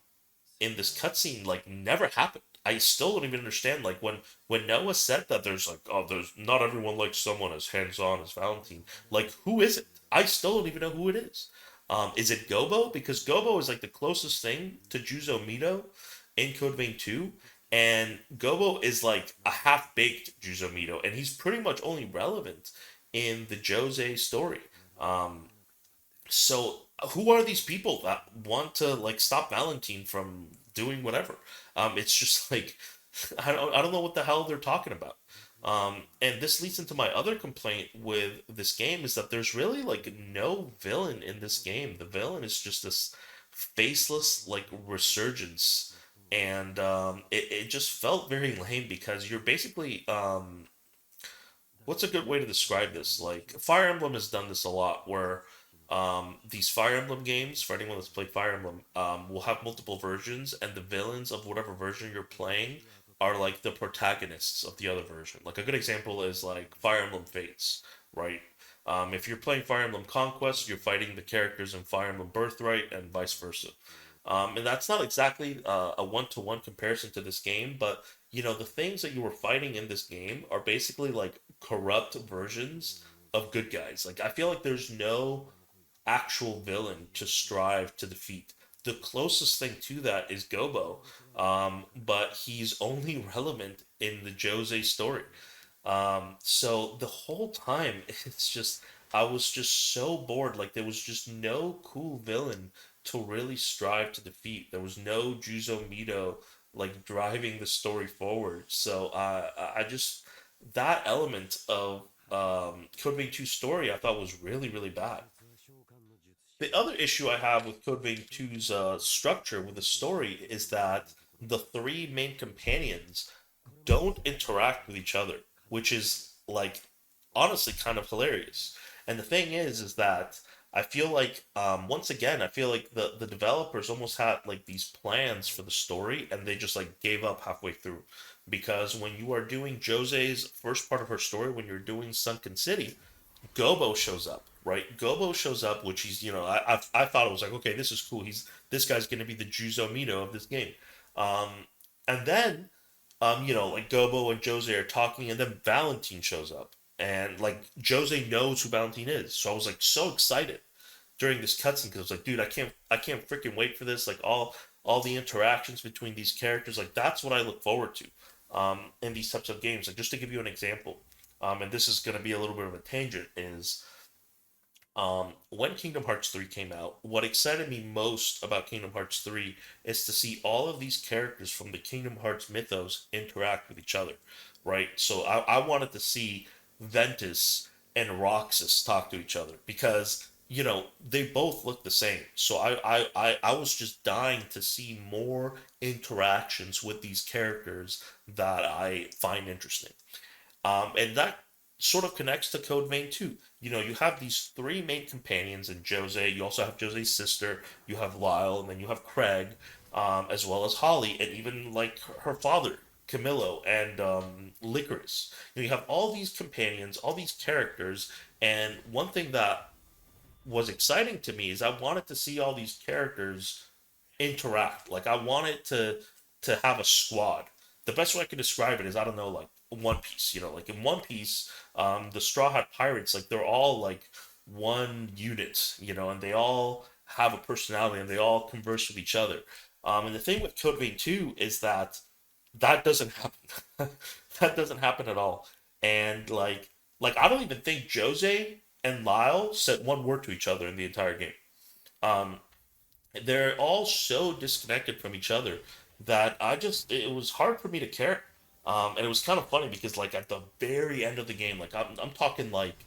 in this cutscene like never happened. I still don't even understand like when Noah said that there's like there's not everyone likes someone as hands on as Valentine. Like who is it? I still don't even know who it is. Is it Gobo? Because Gobo is like the closest thing to Juzo Mito in Code Vein 2. And Gobo is like a half baked Juzo Mito, and he's pretty much only relevant in the Jose story. Um, so who are these people that want to like stop Valentine from doing whatever? It's just like I don't know what the hell they're talking about. And this leads into my other complaint with this game is that there's really like no villain in this game. The villain is just this faceless like resurgence, and it just felt very lame because you're basically what's a good way to describe this? Like Fire Emblem has done this a lot, where these Fire Emblem games, for anyone that's played Fire Emblem, will have multiple versions, and the villains of whatever version you're playing are like the protagonists of the other version. Like a good example is like Fire Emblem Fates, right? If you're playing Fire Emblem Conquest, you're fighting the characters in Fire Emblem Birthright, and vice versa. And that's not exactly a one-to-one comparison to this game, but the things that you were fighting in this game are basically like corrupt versions of good guys. Like I feel like there's no actual villain to strive to defeat. The closest thing to that is Gobo, but he's only relevant in the Jose story. So the whole time, it's just I was just so bored. Like there was just no cool villain to really strive to defeat. There was no Juzo Mito like driving the story forward. So I just that element of Code Vein 2 story I thought was really really bad. The other issue I have with Code Vein 2's structure with the story is that the three main companions don't interact with each other, which is like honestly kind of hilarious. And the thing is that I feel like once again, I feel like the developers almost had like these plans for the story, and they just like gave up halfway through. Because when you are doing Jose's first part of her story, when you're doing Sunken City, Gobo shows up, right? Gobo shows up, which he's I thought it was like okay, this is cool. This guy's gonna be the Juzo Mito of this game, um, and then like Gobo and Jose are talking, and then Valentine shows up, and like Jose knows who Valentine is, so I was like so excited during this cutscene because I was like, dude, I can't freaking wait for this. Like all the interactions between these characters, like that's what I look forward to. in these types of games. Like just to give you an example, and this is going to be a little bit of a tangent, is when Kingdom Hearts 3 came out, what excited me most about Kingdom Hearts 3 is to see all of these characters from the Kingdom Hearts mythos interact with each other, right? So I wanted to see Ventus and Roxas talk to each other because, they both look the same. So I was just dying to see more interactions with these characters that I find interesting. And that sort of connects to Code Vein too. You have these three main companions in Jose. You also have Jose's sister. You have Lyle, and then you have Craig, as well as Holly, and even like her father, Camillo, and Licorice. You have all these companions, all these characters, and one thing that was exciting to me is I wanted to see all these characters interact. Like I wanted to have a squad. The best way I can describe it is I don't know, like One Piece. Like in One Piece, the Straw Hat Pirates, like they're all like one unit. And they all have a personality and they all converse with each other. And the thing with Code Vein 2 is that that doesn't happen. That doesn't happen at all. And like I don't even think Jose and Lyle said one word to each other in the entire game. Um, they're all so disconnected from each other that it was hard for me to care. And it was kind of funny because like at the very end of the game, like I'm talking like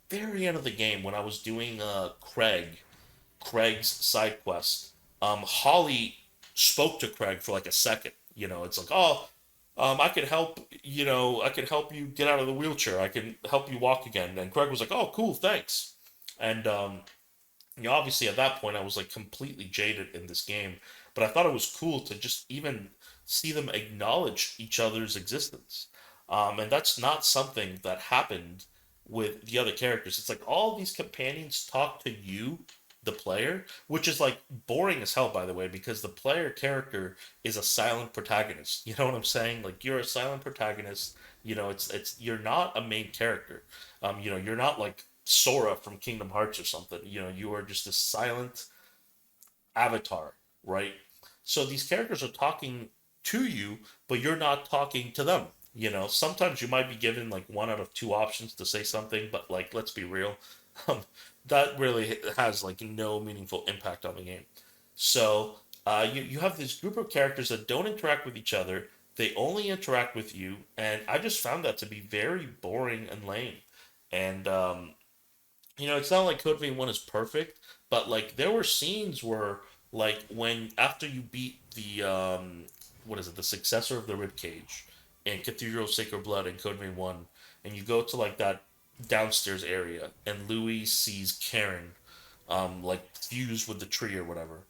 very end of the game when I was doing Craig's side quest, Holly spoke to Craig for like a second. It's like, oh, I can help. I can help you get out of the wheelchair. I can help you walk again. And Craig was like, oh, cool, thanks. And obviously at that point I was like completely jaded in this game, but I thought it was cool to just even see them acknowledge each other's existence. And that's not something that happened with the other characters. It's like all these companions talk to you, the player, which is like boring as hell, by the way, because the player character is a silent protagonist. You know what I'm saying? Like you're a silent protagonist. It's you're not a main character. You're not like Sora from Kingdom Hearts or something. You are just a silent avatar, right? So these characters are talking to you, but you're not talking to them. Sometimes you might be given like one out of two options to say something, but like, let's be real, um, that really has like no meaningful impact on the game. So you have this group of characters that don't interact with each other. They only interact with you, and I just found that to be very boring and lame. And it's not like Code Vein 1 is perfect, but like there were scenes where like when after you beat the what is it, the successor of the Rib Cage and Cathedral of Sacred Blood in Code Vein 1, and you go to like that downstairs area and Louis sees Karen like fused with the tree or whatever.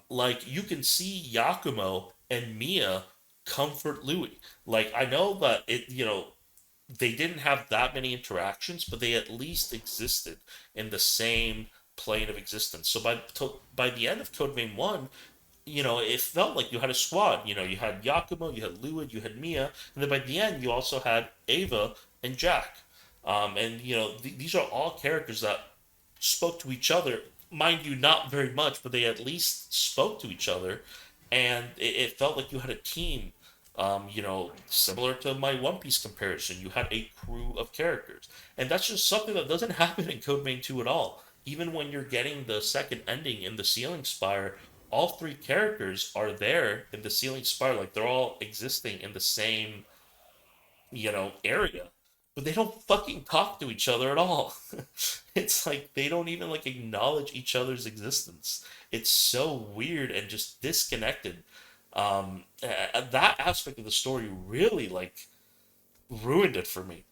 Like you can see Yakumo and Mia comfort Louis. Like I know that they didn't have that many interactions, but they at least existed in the same plane of existence. So by the end of Code Vein 1, it felt like you had a squad. You had Yakumo, you had Luid, you had Mia, and then by the end, you also had Ava and Jack. And these are all characters that spoke to each other. Mind you, not very much, but they at least spoke to each other, and it felt like you had a team. Similar to my One Piece comparison, you had a crew of characters, and that's just something that doesn't happen in Code Vein 2 at all. Even when you're getting the second ending in the Ceiling Spire, all three characters are there in the Ceiling Spire, like they're all existing in the same area, but they don't fucking talk to each other at all. It's like they don't even like acknowledge each other's existence. It's so weird and just disconnected. That aspect of the story really like ruined it for me.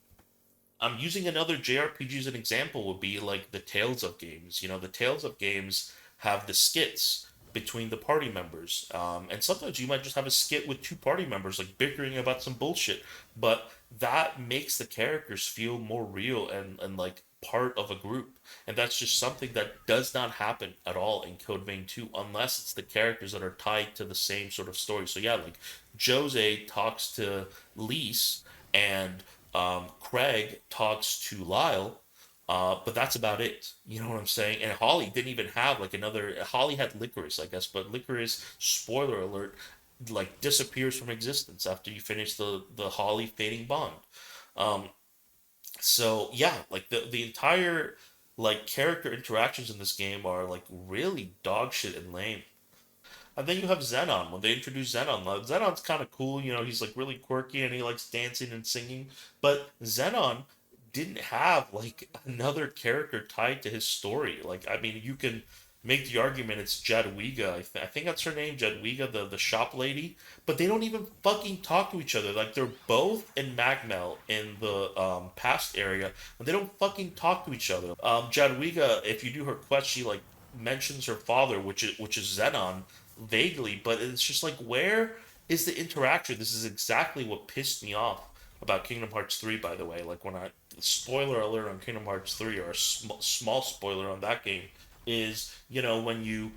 I'm using another JRPG as an example would be like the Tales of games. The Tales of games have the skits between the party members. And sometimes you might just have a skit with two party members like bickering about some bullshit. But that makes the characters feel more real and like part of a group. And that's just something that does not happen at all in Code Vein 2 unless it's the characters that are tied to the same sort of story. So yeah, like Jose talks to Lise and Craig talks to Lyle, but that's about it. You know what I'm saying? And Holly didn't even have like another. Holly had Licorice, I guess, but Licorice, spoiler alert, like disappears from existence after you finish the Holly Fading Bond. Um, so yeah, like the entire like character interactions in this game are like really dog shit and lame. And then you have Xenon. When they introduce Xenon, like, Xenon's kind of cool. You know, he's like really quirky and he likes dancing and singing. But Xenon didn't have like another character tied to his story. Like, I mean, you can make the argument it's Jadwiga. I think that's her name, Jadwiga, the shop lady. But they don't even fucking talk to each other. Like, they're both in Magmel in the past area, and they don't fucking talk to each other. Jadwiga, if you do her quest, she like mentions her father, which is Xenon, vaguely, but it's just like, where is the interaction? This is exactly what pissed me off about Kingdom Hearts 3, by the way. Like, when I, spoiler alert on Kingdom Hearts 3, or a small spoiler on that game, is, you know, when you,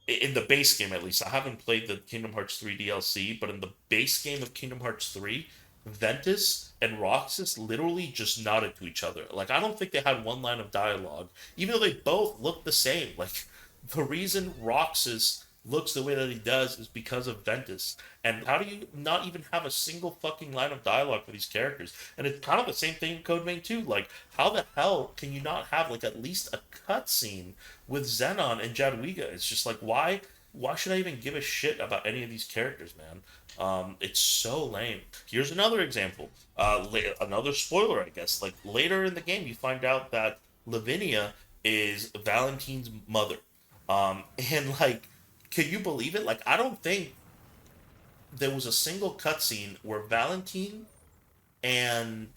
in the base game at least, I haven't played the Kingdom Hearts 3 DLC, but in the base game of Kingdom Hearts 3, Ventus and Roxas literally just nodded to each other. Like, I don't think they had one line of dialogue, even though they both look the same. Like, the reason Roxas looks the way that he does is because of Ventus. And how do you not even have a single fucking line of dialogue for these characters? And it's kind of the same thing in Code Vein 2. Like, how the hell can you not have like at least a cutscene with Xenon and Jadwiga? It's just like, why should I even give a shit about any of these characters, man? It's so lame. Here's another example. Another spoiler, I guess. Like, later in the game, you find out that Lavinia is Valentine's mother. And like, can you believe it? Like, I don't think there was a single cutscene where Valentine and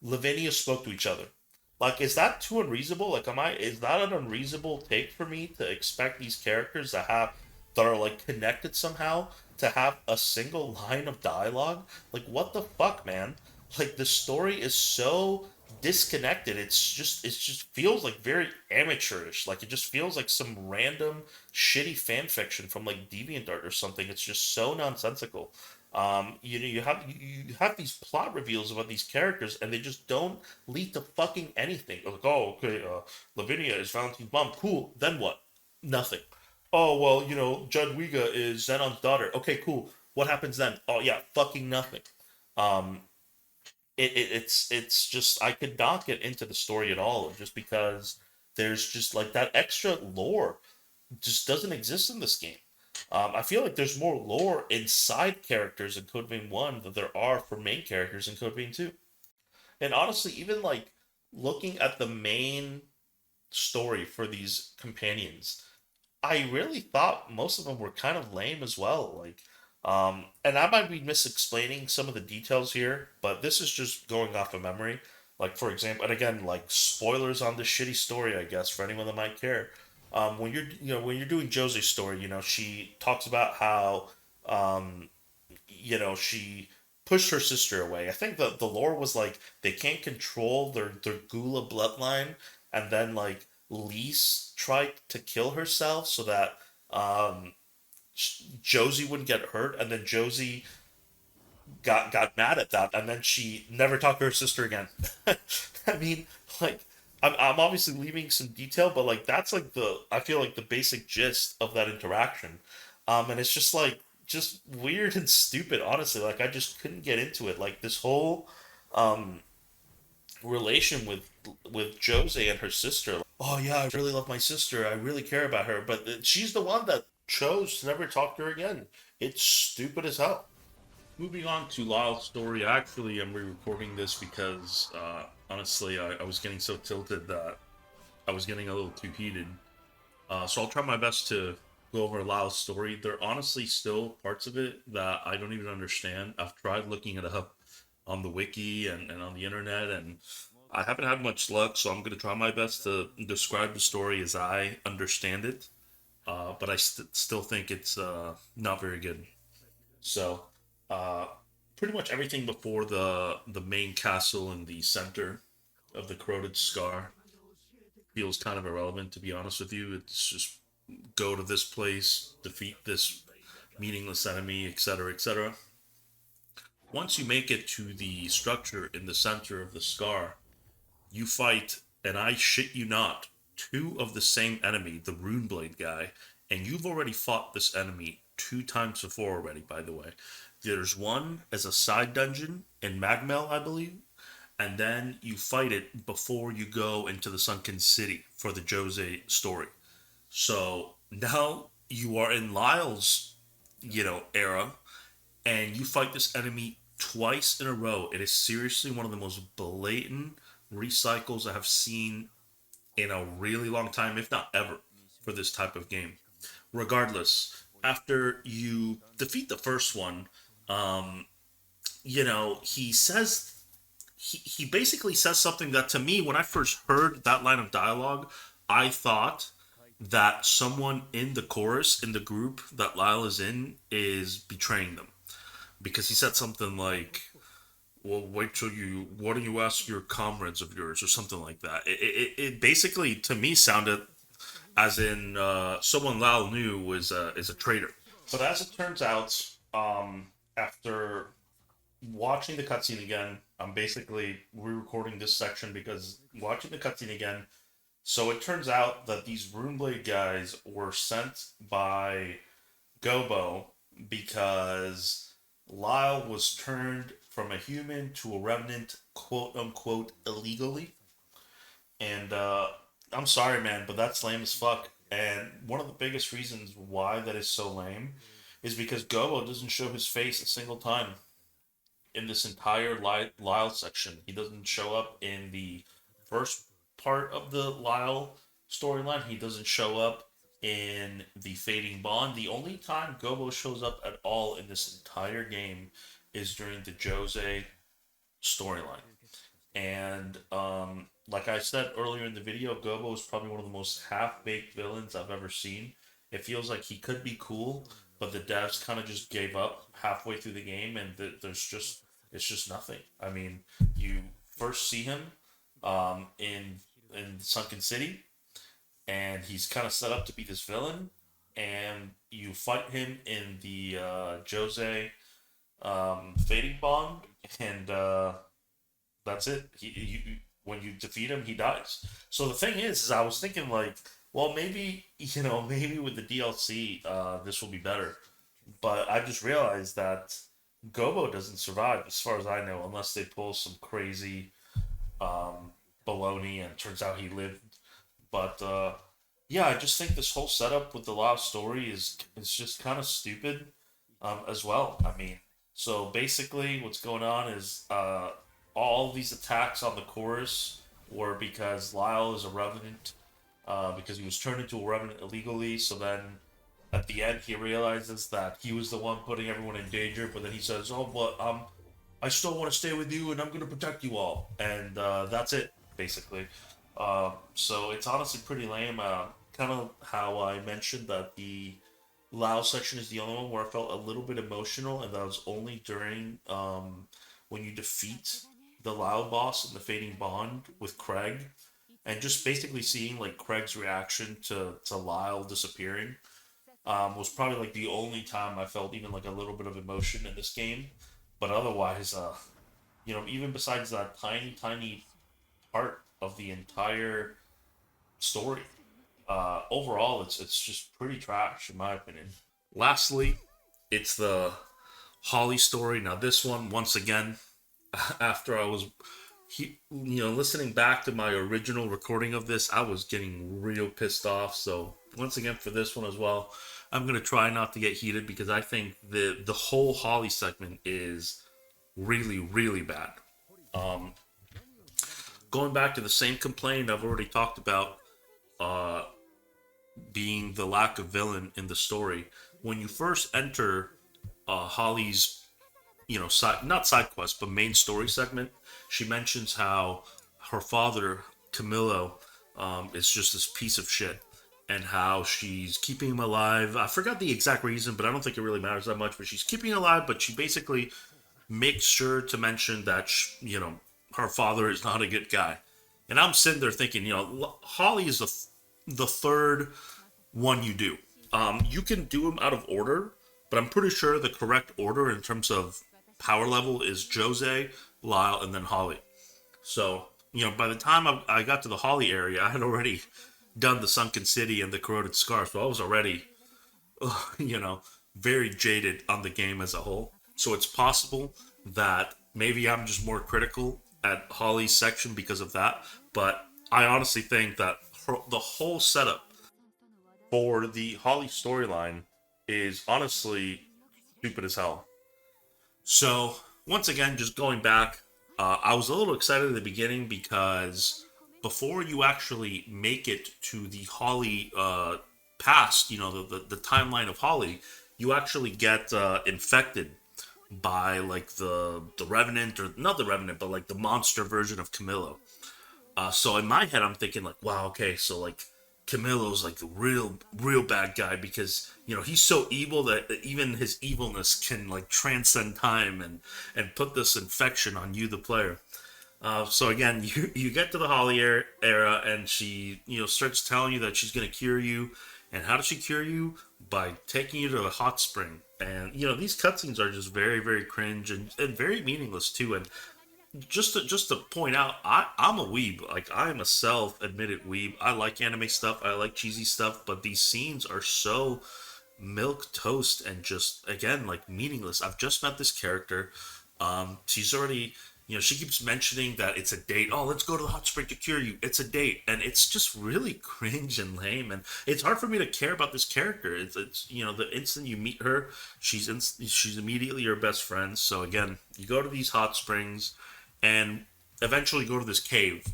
Lavinia spoke to each other. Like, is that too unreasonable? Like, is that an unreasonable take for me to expect these characters that are like connected somehow to have a single line of dialogue? Like, what the fuck, man? Like, the story is so disconnected. It just feels like very amateurish. Like, it just feels like some random shitty fan fiction from like DeviantArt or something. It's just so nonsensical. You know, you have these plot reveals about these characters, and they just don't lead to fucking anything. Like, oh, okay, Lavinia is Valentine's mom. Cool. Then what? Nothing. Oh well, you know, Jadwiga is Xenon's daughter. Okay, cool. What happens then? Oh yeah, fucking nothing. Um, it's just, I could not get into the story at all, just because there's just like that extra lore just doesn't exist in this game. I feel like there's more lore inside characters in Code Vein 1 than there are for main characters in Code Vein 2. And honestly, even like looking at the main story for these companions, I really thought most of them were kind of lame as well. Like, and I might be misexplaining some of the details here, but this is just going off of memory. Like, for example, and again, like, spoilers on this shitty story, I guess, for anyone that might care. When when you're doing Josie's story, you know, she talks about how, um, she pushed her sister away. I think the lore was like they can't control their Gula bloodline, and then like Lise tried to kill herself so that um, Josie wouldn't get hurt, and then Josie got mad at that, and then she never talked to her sister again. I mean, like, I'm obviously leaving some detail, but like that's like the, I feel like the basic gist of that interaction. And it's just like just weird and stupid, honestly. Like, I just couldn't get into it. Like, this whole um relation with Jose and her sister. Oh yeah, I really love my sister. I really care about her, but she's the one that chose to never talk to her again. It's stupid as hell. Moving on to Lyle's story, I actually am re-recording this because honestly, I was getting so tilted that I was getting a little too heated. So I'll try my best to go over Lyle's story. There are honestly still parts of it that I don't even understand. I've tried looking it up on the wiki and on the internet, and I haven't had much luck. So I'm going to try my best to describe the story as I understand it. But I still think it's not very good. So, uh, pretty much everything before the main castle in the center of the corroded scar feels kind of irrelevant, to be honest with you. It's just go to this place, defeat this meaningless enemy, etc., etc. Once you make it to the structure in the center of the scar, you fight, and I shit you not, two of the same enemy, the Runeblade guy, and you've already fought this enemy two times before already, by the way. There's one as a side dungeon in Magmel, I believe, and then you fight it before you go into the Sunken City for the Jose story. So now you are in Lyle's, era, and you fight this enemy twice in a row. It is seriously one of the most blatant recycles I have seen in a really long time, if not ever, for this type of game. Regardless, after you defeat the first one, um, he says he basically says something that to me, when I first heard that line of dialogue, I thought that someone in the chorus in the group that Lyle is in is betraying them, because he said something like, well, wait till you, why don't you ask your comrades of yours, or something like that. It basically to me sounded as in someone Lyle knew was is a traitor. But as it turns out, after watching the cutscene again, I'm basically re-recording this section because watching the cutscene again. So it turns out that these Runeblade guys were sent by Gobo because Lyle was turned from a human to a revenant, quote unquote, illegally. And I'm sorry, man, but that's lame as fuck. And one of the biggest reasons why that is so lame is because Gobo doesn't show his face a single time in this entire Lyle section. He doesn't show up in the first part of the Lyle storyline. He doesn't show up in the Fading Bond. The only time Gobo shows up at all in this entire game is during the Jose storyline. And like I said earlier in the video, Gobo is probably one of the most half-baked villains I've ever seen. It feels like he could be cool, but the devs kind of just gave up halfway through the game, and there's just it's just nothing. I mean, you first see him in Sunken City, and he's kind of set up to be this villain, and you fight him in the Jose Fading Bond, and that's it. When you defeat him, he dies. So the thing is I was thinking like, well, maybe maybe with the DLC, this will be better. But I just realized that Gobo doesn't survive, as far as I know, unless they pull some crazy baloney, and it turns out he lived. But yeah, I just think this whole setup with the last story is just kind of stupid as well. I mean, so basically, what's going on is all these attacks on the chorus were because Lyle is a revenant, because he was turned into a revenant illegally. So then at the end, he realizes that he was the one putting everyone in danger. But then he says, "Oh, but I still want to stay with you, and I'm going to protect you all." And that's it, basically. So it's honestly pretty lame. Kind of how I mentioned that the Lao section is the only one where I felt a little bit emotional, and that was only during when you defeat the Lao boss in the Fading Bond with Craig, and just basically seeing like Craig's reaction to Lyle disappearing was probably like the only time I felt even like a little bit of emotion in this game. But otherwise, even besides that tiny part of the entire story, overall it's just pretty trash in my opinion. Lastly, it's the Holly story. Now this one, once again, after I was listening back to my original recording of this, I was getting real pissed off. So once again, for this one as well, I'm gonna try not to get heated, because I think the whole Holly segment is really really bad. Um, Going back to the same complaint I've already talked about, uh, being the lack of villain in the story. When you first enter Holly's, not side quest, but main story segment, she mentions how her father, Camillo, is just this piece of shit, and how she's keeping him alive. I forgot the exact reason, but I don't think it really matters that much. But she's keeping him alive, but she basically makes sure to mention that, her father is not a good guy. And I'm sitting there thinking, Holly is the third one you do. You can do them out of order, but I'm pretty sure the correct order in terms of power level is Jose, Lyle, and then Holly. So, by the time I got to the Holly area, I had already done the Sunken City and the Corroded Scar, so I was already, you know, very jaded on the game as a whole. So it's possible that maybe I'm just more critical at Holly's section because of that. But I honestly think that the whole setup for the Holly storyline is honestly stupid as hell. So once again, just going back, I was a little excited at the beginning because before you actually make it to the Holly past, the timeline of Holly, you actually get infected by like the Revenant, or not the Revenant, but like the monster version of Camillo. So in my head, I'm thinking like, wow, okay, so like Camillo's like the real bad guy because he's so evil that even his evilness can like transcend time and put this infection on you, the player. So again, you get to the Holly era, and she starts telling you that she's gonna cure you. And how does she cure you? By taking you to a hot spring. And these cutscenes are just very very cringe and very meaningless too. And just to point out, I'm a weeb. Like I am a self-admitted weeb. I like anime stuff. I like cheesy stuff. But these scenes are so milk toast and just again like meaningless. I've just met this character. She's already. She keeps mentioning that it's a date. Oh, let's go to the hot spring to cure you. It's a date, and it's just really cringe and lame. And it's hard for me to care about this character. It's the instant you meet her, she's immediately your best friend. So again, you go to these hot springs and eventually go to this cave.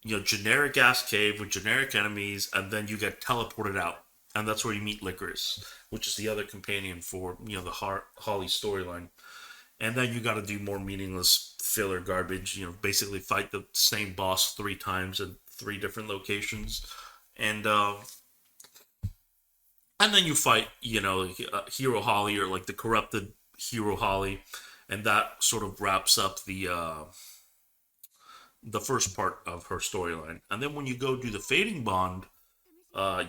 Generic ass cave with generic enemies, and then you get teleported out, and that's where you meet Licorice, which is the other companion for the Holly storyline. And then you got to do more meaningless filler garbage. Basically fight the same boss 3 times in 3 different locations, and then you fight Hero Holly, or like the corrupted Hero Holly, and that sort of wraps up the first part of her storyline. And then when you go do the Fading Bond,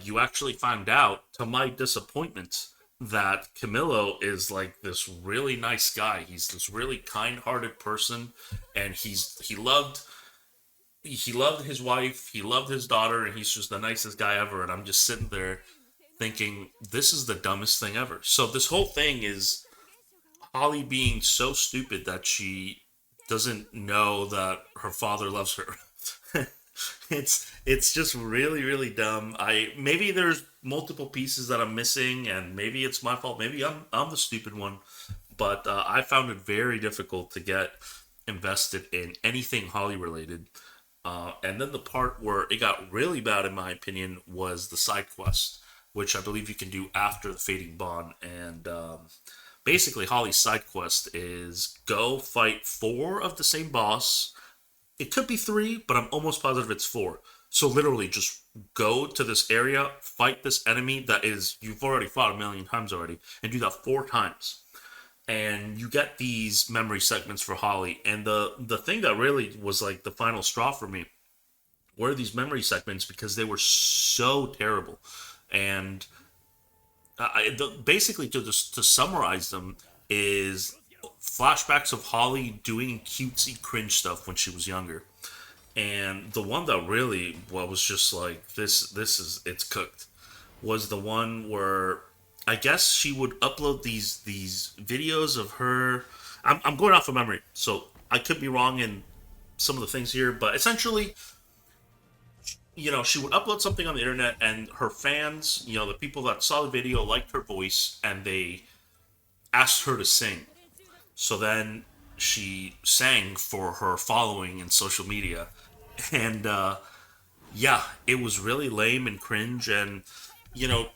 you actually find out, to my disappointment, that Camillo is like this really nice guy. He's this really kind-hearted person, and he loved his wife, he loved his daughter, and he's just the nicest guy ever. And I'm just sitting there thinking, this is the dumbest thing ever. So this whole thing is Holly being so stupid that she doesn't know that her father loves her. It's just really really dumb. I maybe there's multiple pieces that I'm missing, and maybe it's my fault. Maybe I'm the stupid one, but I found it very difficult to get invested in anything Holly related. And then the part where it got really bad, in my opinion, was the side quest, which I believe you can do after the Fading Bond. And basically, Holly's side quest is go fight 4 of the same boss. It could be 3, but I'm almost positive it's 4. So literally, just go to this area, fight this enemy that is you've already fought a million times already, and do that 4 times. And you get these memory segments for Holly. And the thing that really was like the final straw for me were these memory segments, because they were so terrible. And basically, to summarize them, is flashbacks of Holly doing cutesy cringe stuff when she was younger. And the one that really was just like this is it's cooked was the one where I guess she would upload these videos of her. I'm going off of memory, so I could be wrong in some of the things here, but essentially, she would upload something on the internet, and her fans, the people that saw the video, liked her voice, and they asked her to sing. So then she sang for her following in social media, and yeah, it was really lame and cringe. And you know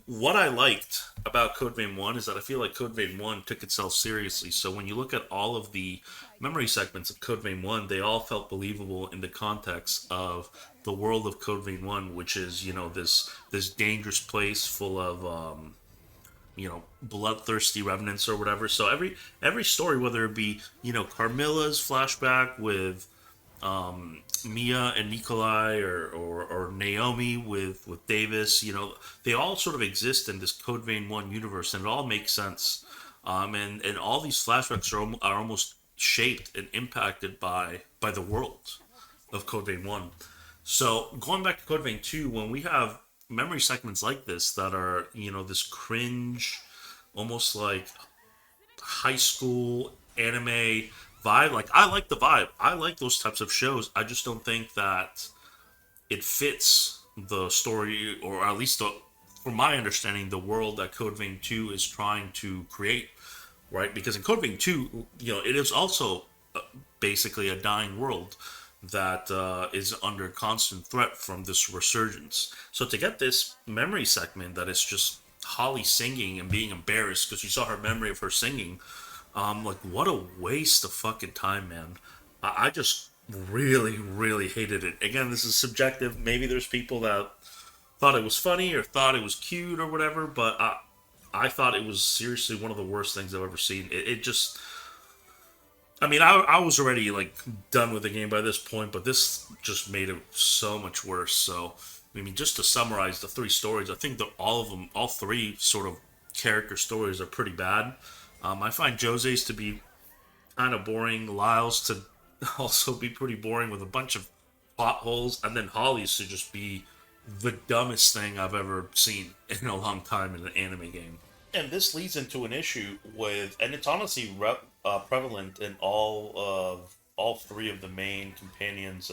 what I liked about Code Vein 1 is that I feel like Code Vein 1 took itself seriously. So when you look at all of the memory segments of Code Vein 1, they all felt believable in the context of the world of Code Vein 1, which is, this dangerous place full of bloodthirsty revenants or whatever. So every story, whether it be, Carmilla's flashback with Mia and Nikolai, or Naomi with Davis, they all sort of exist in this Code Vein 1 universe, and it all makes sense. And all these flashbacks are almost shaped and impacted by the world of Code Vein 1. So going back to Code Vein 2, when we have memory segments like this that are, this cringe, almost like high school anime vibe. Like I like the vibe. I like those types of shows. I just don't think that it fits the story, or at least from my understanding, the world that Code Vein 2 is trying to create, right? Because in Code Vein 2, it is also basically a dying world that is under constant threat from this resurgence. So to get this memory segment that is just Holly singing and being embarrassed because you saw her memory of her singing, like what a waste of fucking time, man. I just really, really hated it. Again, this is subjective. Maybe there's people that thought it was funny or thought it was cute or whatever, but I thought it was seriously one of the worst things I've ever seen. It just, I mean, I was already like done with the game by this point, but this just made it so much worse. So, I mean, just to summarize the three stories, I think that all of them, all three sort of character stories are pretty bad. I find Jose's to be kind of boring, Lyle's to also be pretty boring with a bunch of plot holes, and then Holly's to just be the dumbest thing I've ever seen in a long time in an anime game. And this leads into an issue with, and it's honestly prevalent in all three of the main companions'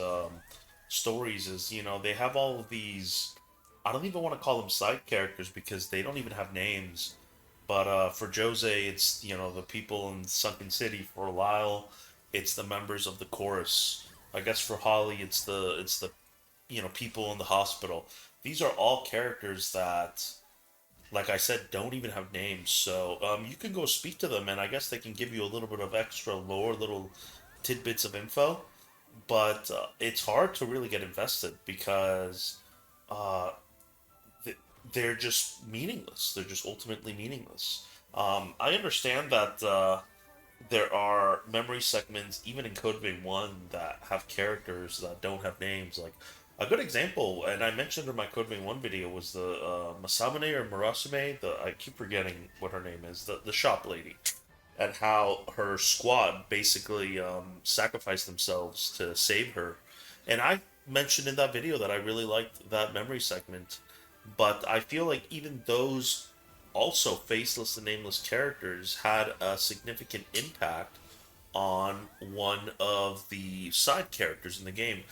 stories. Is they have all of these. I don't even want to call them side characters because they don't even have names. But for Jose, it's the people in Sunken City. For Lyle, it's the members of the chorus. I guess for Holly, it's the people in the hospital. These are all characters that, like I said, don't even have names. So you can go speak to them, and I guess they can give you a little bit of extra lore, little tidbits of info. But it's hard to really get invested because uh, they're just meaningless. They're just ultimately meaningless. I understand that there are memory segments, even in Code Vein 1, that have characters that don't have names. Like, a good example, and I mentioned in my Code Vein 1 video, was the Masamune or Murasume, I keep forgetting what her name is, the shop lady, and how her squad basically sacrificed themselves to save her. And I mentioned in that video that I really liked that memory segment, but I feel like even those also faceless and nameless characters had a significant impact on one of the side characters in the game.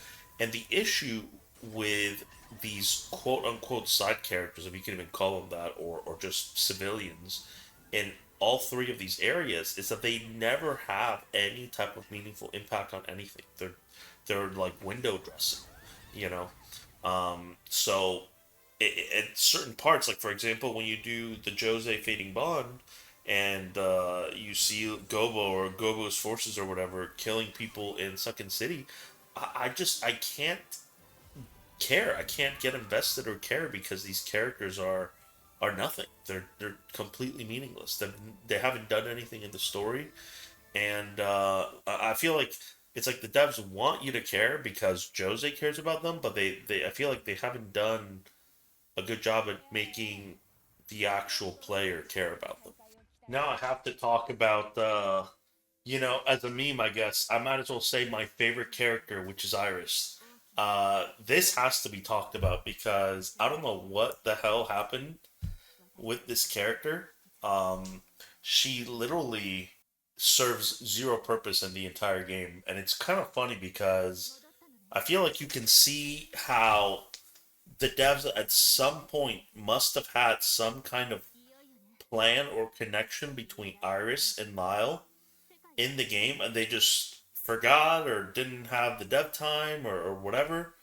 And the issue with these quote unquote side characters, if you can even call them that, or just civilians, in all three of these areas is that they never have any type of meaningful impact on anything. They're like window dressing, you know. So at certain parts, like for example, when you do the Jose Fading Bond, and you see Gobo or Gobo's forces or whatever killing people in Sunken City, I can't care. I can't get invested or care because these characters are nothing. They're completely meaningless. They haven't done anything in the story, and I feel like it's like the devs want you to care because Jose cares about them, but they I feel like they haven't done a good job at making the actual player care about them. Now I have to talk about as a meme, I guess I might as well say my favorite character, which is Iris. This has to be talked about because I don't know what the hell happened with this character. She literally serves zero purpose in the entire game, and it's kind of funny because I feel like you can see how the devs at some point must have had some kind of plan or connection between Iris and Lyle in the game, and they just forgot or didn't have the dev time or whatever.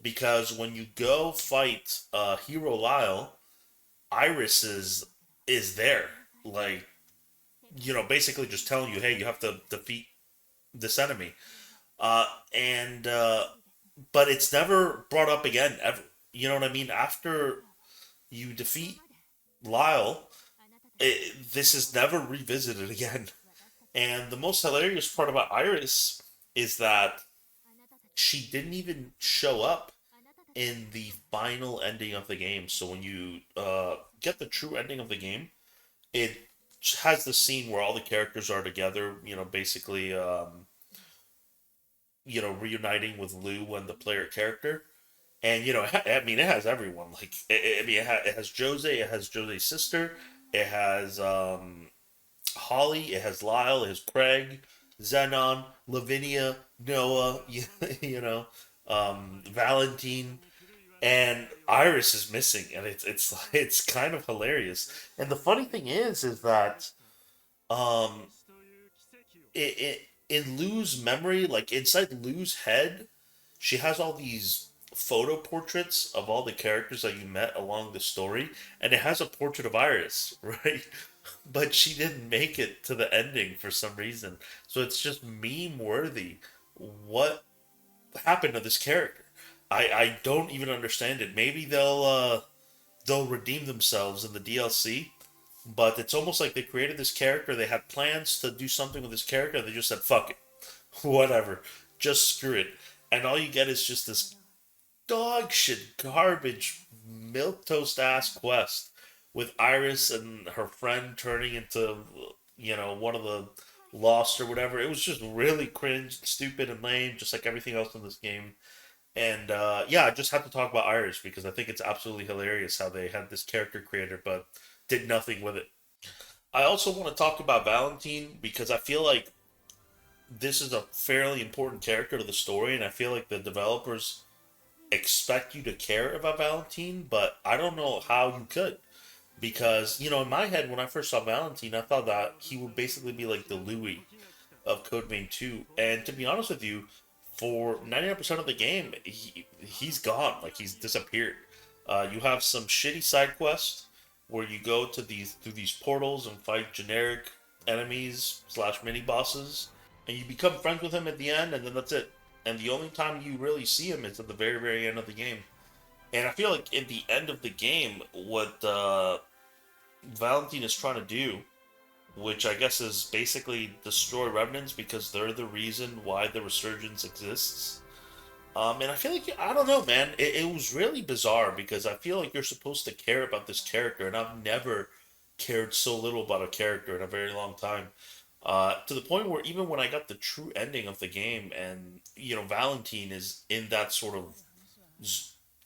Because when you go fight Hero Lyle, Iris is there, like basically just telling you, hey, you have to defeat this enemy, and but it's never brought up again ever. You know what I mean? After you defeat Lyle, this is never revisited again. And the most hilarious part about Iris is that she didn't even show up in the final ending of the game. So when you get the true ending of the game, it has the scene where all the characters are together. Basically, reuniting with Lou and the player character. And I mean, it has everyone. Like, I mean, it has Jose, it has Jose's sister, It has Holly. It has Lyle. It has Craig, Xenon, Lavinia, Noah. You know, Valentine, and Iris is missing, and it's kind of hilarious. And the funny thing is that um, in Lou's memory, like inside Lou's head, she has all these photo portraits of all the characters that you met along the story, and it has a portrait of Iris, right? But she didn't make it to the ending for some reason. So it's just meme worthy. What happened to this character? I don't even understand it. Maybe they'll redeem themselves in the DLC, but it's almost like they created this character. They had plans to do something with this character. They just said, "Fuck it, whatever, just screw it." And all you get is just this dog shit, garbage, milk toast ass quest with Iris and her friend turning into, one of the lost or whatever. It was just really cringe, stupid, and lame, just like everything else in this game. And yeah, I just have to talk about Iris because I think it's absolutely hilarious how they had this character creator but did nothing with it. I also want to talk about Valentine because I feel like this is a fairly important character to the story, and I feel like the developers expect you to care about Valentine, but I don't know how you could. Because, in my head, when I first saw Valentine, I thought that he would basically be like the Louis of Code Vein 2. And to be honest with you, for 99% of the game, he's gone. Like, he's disappeared. You have some shitty side quests where you go to through these portals and fight generic enemies slash mini bosses, and you become friends with him at the end, and then that's it. And the only time you really see him is at the very, very end of the game. And I feel like at the end of the game, what Valentine is trying to do, which I guess is basically destroy Revenants because they're the reason why the Resurgence exists. And I feel like, I don't know, man, it was really bizarre because I feel like you're supposed to care about this character, and I've never cared so little about a character in a very long time. To the point where even when I got the true ending of the game, and Valentine is in that sort of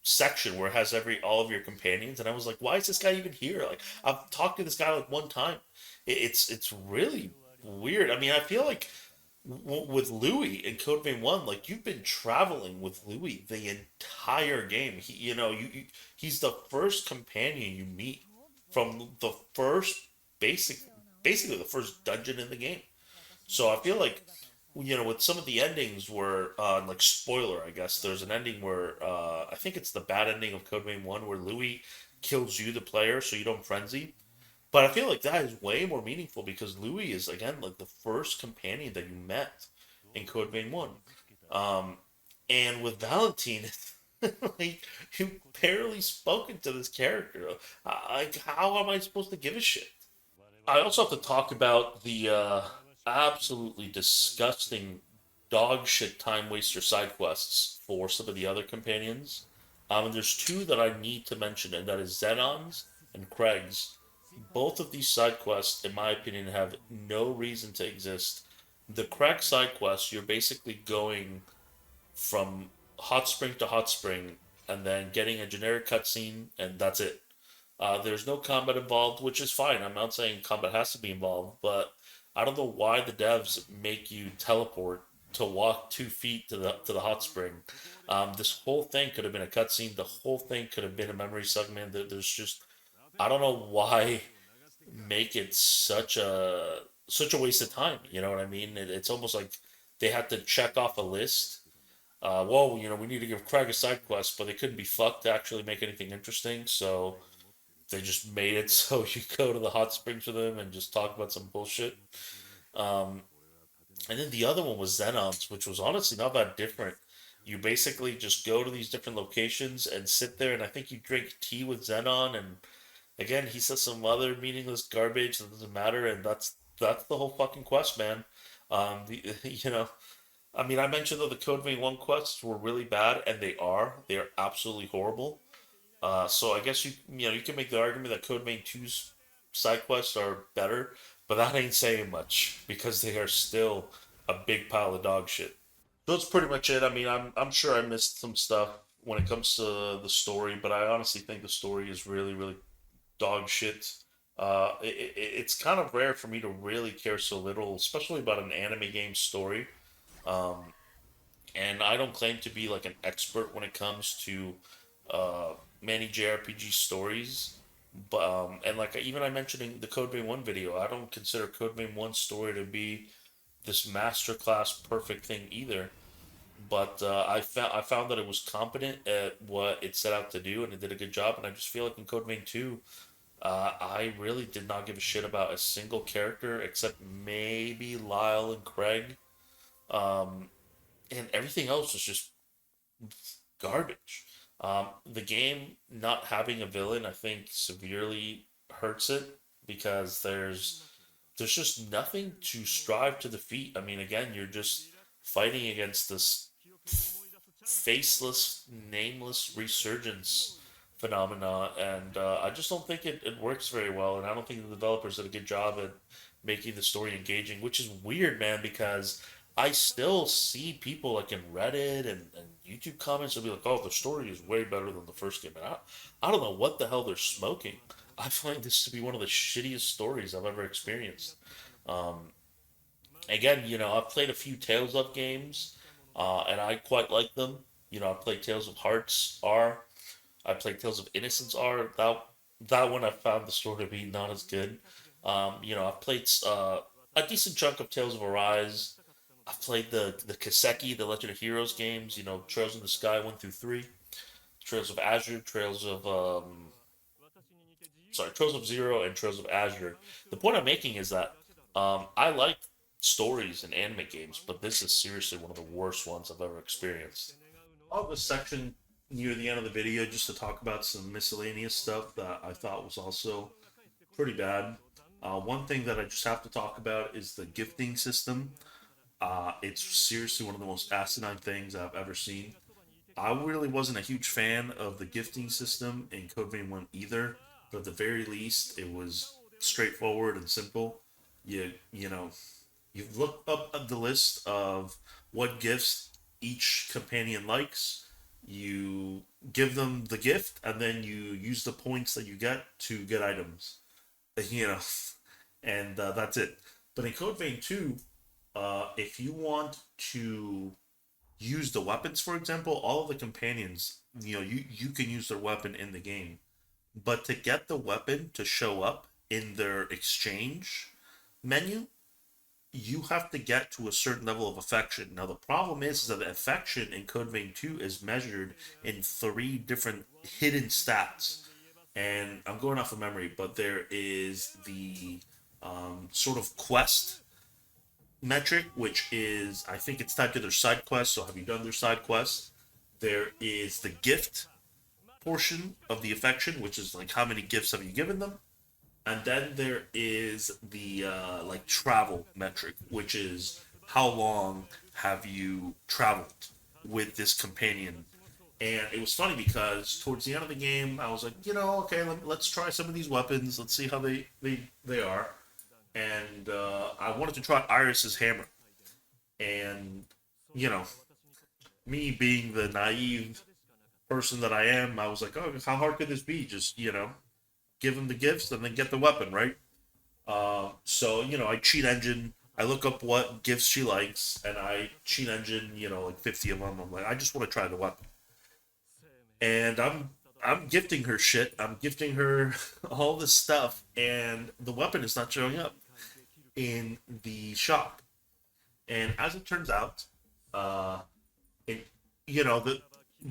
section where it has every all of your companions, and I was like, why is this guy even here? Like, I've talked to this guy like one time. It's really weird. I mean, I feel like with Louis in Code Vein 1, like you've been traveling with Louis the entire game. He's the first companion you meet from the first basic, basically the first dungeon in the game. So I feel like, with some of the endings where, like spoiler, I guess there's an ending where I think it's the bad ending of Code Vein 1 where Louis kills you, the player, so you don't frenzy. But I feel like that is way more meaningful because Louis is again like the first companion that you met in Code Vein 1. Um, and with Valentine, like you barely spoken to this character. Like, how am I supposed to give a shit? I also have to talk about the absolutely disgusting dog shit time waster side quests for some of the other companions. And there's two that I need to mention, and that is Xenon's and Craig's. Both of these side quests, in my opinion, have no reason to exist. The Craig side quest, you're basically going from hot spring to hot spring and then getting a generic cutscene, and that's it. There's no combat involved, which is fine. I'm not saying combat has to be involved, but I don't know why the devs make you teleport to walk 2 feet to the hot spring. This whole thing could have been a cutscene. The whole thing could have been a memory segment. There's just I don't know why make it such a waste of time. You know what I mean? It's almost like they had to check off a list. Well, we need to give Craig a side quest, but they couldn't be fucked to actually make anything interesting. So they just made it so you go to the hot springs with them and just talk about some bullshit. Um, and then the other one was Xenon's, which was honestly not that different. You basically just go to these different locations and sit there, and I think you drink tea with Xenon, and again, he says some other meaningless garbage that doesn't matter, and that's the whole fucking quest, man. The, I mean, I mentioned that the Code Vein 1 quests were really bad, and they are absolutely horrible. So I guess you can make the argument that Code Vein 2's side quests are better, but that ain't saying much because they are still a big pile of dog shit. So that's pretty much it. I mean, I'm sure I missed some stuff when it comes to the story, but I honestly think the story is really really dog shit. It's kind of rare for me to really care so little, especially about an anime game story. Um, and I don't claim to be like an expert when it comes to many JRPG stories. But and like even I mentioned in the Code Vein 1 video, I don't consider Code Vein 1 story to be this masterclass perfect thing either. But I found that it was competent at what it set out to do, and it did a good job. And I just feel like in Code Vein 2, I really did not give a shit about a single character except maybe Lyle and Craig. Um, and everything else was just garbage. The game not having a villain, I think, severely hurts it because there's just nothing to strive to defeat. I mean, again, you're just fighting against this faceless, nameless resurgence phenomena, and I just don't think it works very well. And I don't think the developers did a good job at making the story engaging, which is weird, man, because I still see people like in Reddit and YouTube comments will be like, "Oh, the story is way better than the first game." And I don't know what the hell they're smoking. I find this to be one of the shittiest stories I've ever experienced. Um, Again, I've played a few Tales of games, and I quite like them. I played Tales of Hearts R. I played Tales of Innocence R. That one I found the story to be not as good. I've played a decent chunk of Tales of Arise. I've played the Kaseki, the Legend of Heroes games. Trails in the Sky 1 through 3, Trails of Azure, Trails of Zero, and Trails of Azure. The point I'm making is that I like stories in anime games, but this is seriously one of the worst ones I've ever experienced. I'll have a section near the end of the video just to talk about some miscellaneous stuff that I thought was also pretty bad. One thing that I just have to talk about is the gifting system. It's seriously one of the most asinine things I've ever seen. I really wasn't a huge fan of the gifting system in Code Vein 1 either, but at the very least, it was straightforward and simple. You know, you look up at the list of what gifts each companion likes. You give them the gift, and then you use the points that you get to get items. You know, and that's it. But in Code Vein 2, if you want to use the weapons, for example, all of the companions, you can use their weapon in the game. But to get the weapon to show up in their exchange menu, you have to get to a certain level of affection. Now the problem is that the affection in Code Vein 2 is measured in three different hidden stats. And I'm going off of memory, but there is the sort of quest metric, which is, I think it's tied to their side quest. So have you done their side quest? There is the gift portion of the affection, which is like how many gifts have you given them, and then there is the like travel metric, which is how long have you traveled with this companion. And it was funny because towards the end of the game, I was like, okay, let's try some of these weapons. Let's see how they are. And I wanted to try Iris's hammer. And you know, me being the naive person that I am, I was like, oh, how hard could this be? Just give him the gifts and then get the weapon, right? So I cheat engine. I look up what gifts she likes, and I cheat engine, like 50 of them. I'm like, I just want to try the weapon, and I'm gifting her shit. I'm gifting her all this stuff, and the weapon is not showing up in the shop. And as it turns out, uh, it the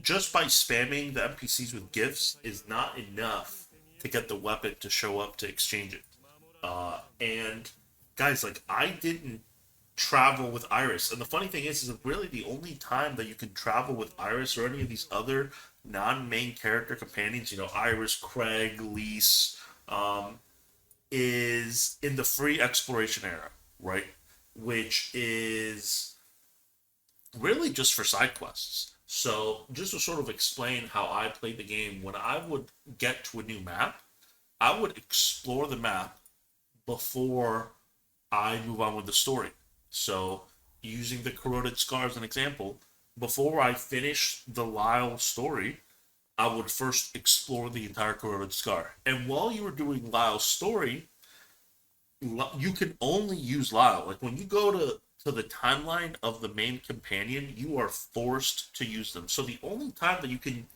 just by spamming the NPCs with gifts is not enough to get the weapon to show up to exchange it. And guys, like I didn't travel with Iris, and the funny thing is really the only time that you can travel with Iris or any of these other non-main character companions, Iris, Craig, Lise, um, is in the free exploration era, right? Which is really just for side quests. So, just to sort of explain how I played the game, when I would get to a new map, I would explore the map before I move on with the story. So, using the corroded scar as an example, before I finish the Lyle story, I would first explore the entire Corroded Scar. And while you were doing Lyle's story, you can only use Lyle. Like when you go to the timeline of the main companion, you are forced to use them. So the only time that you can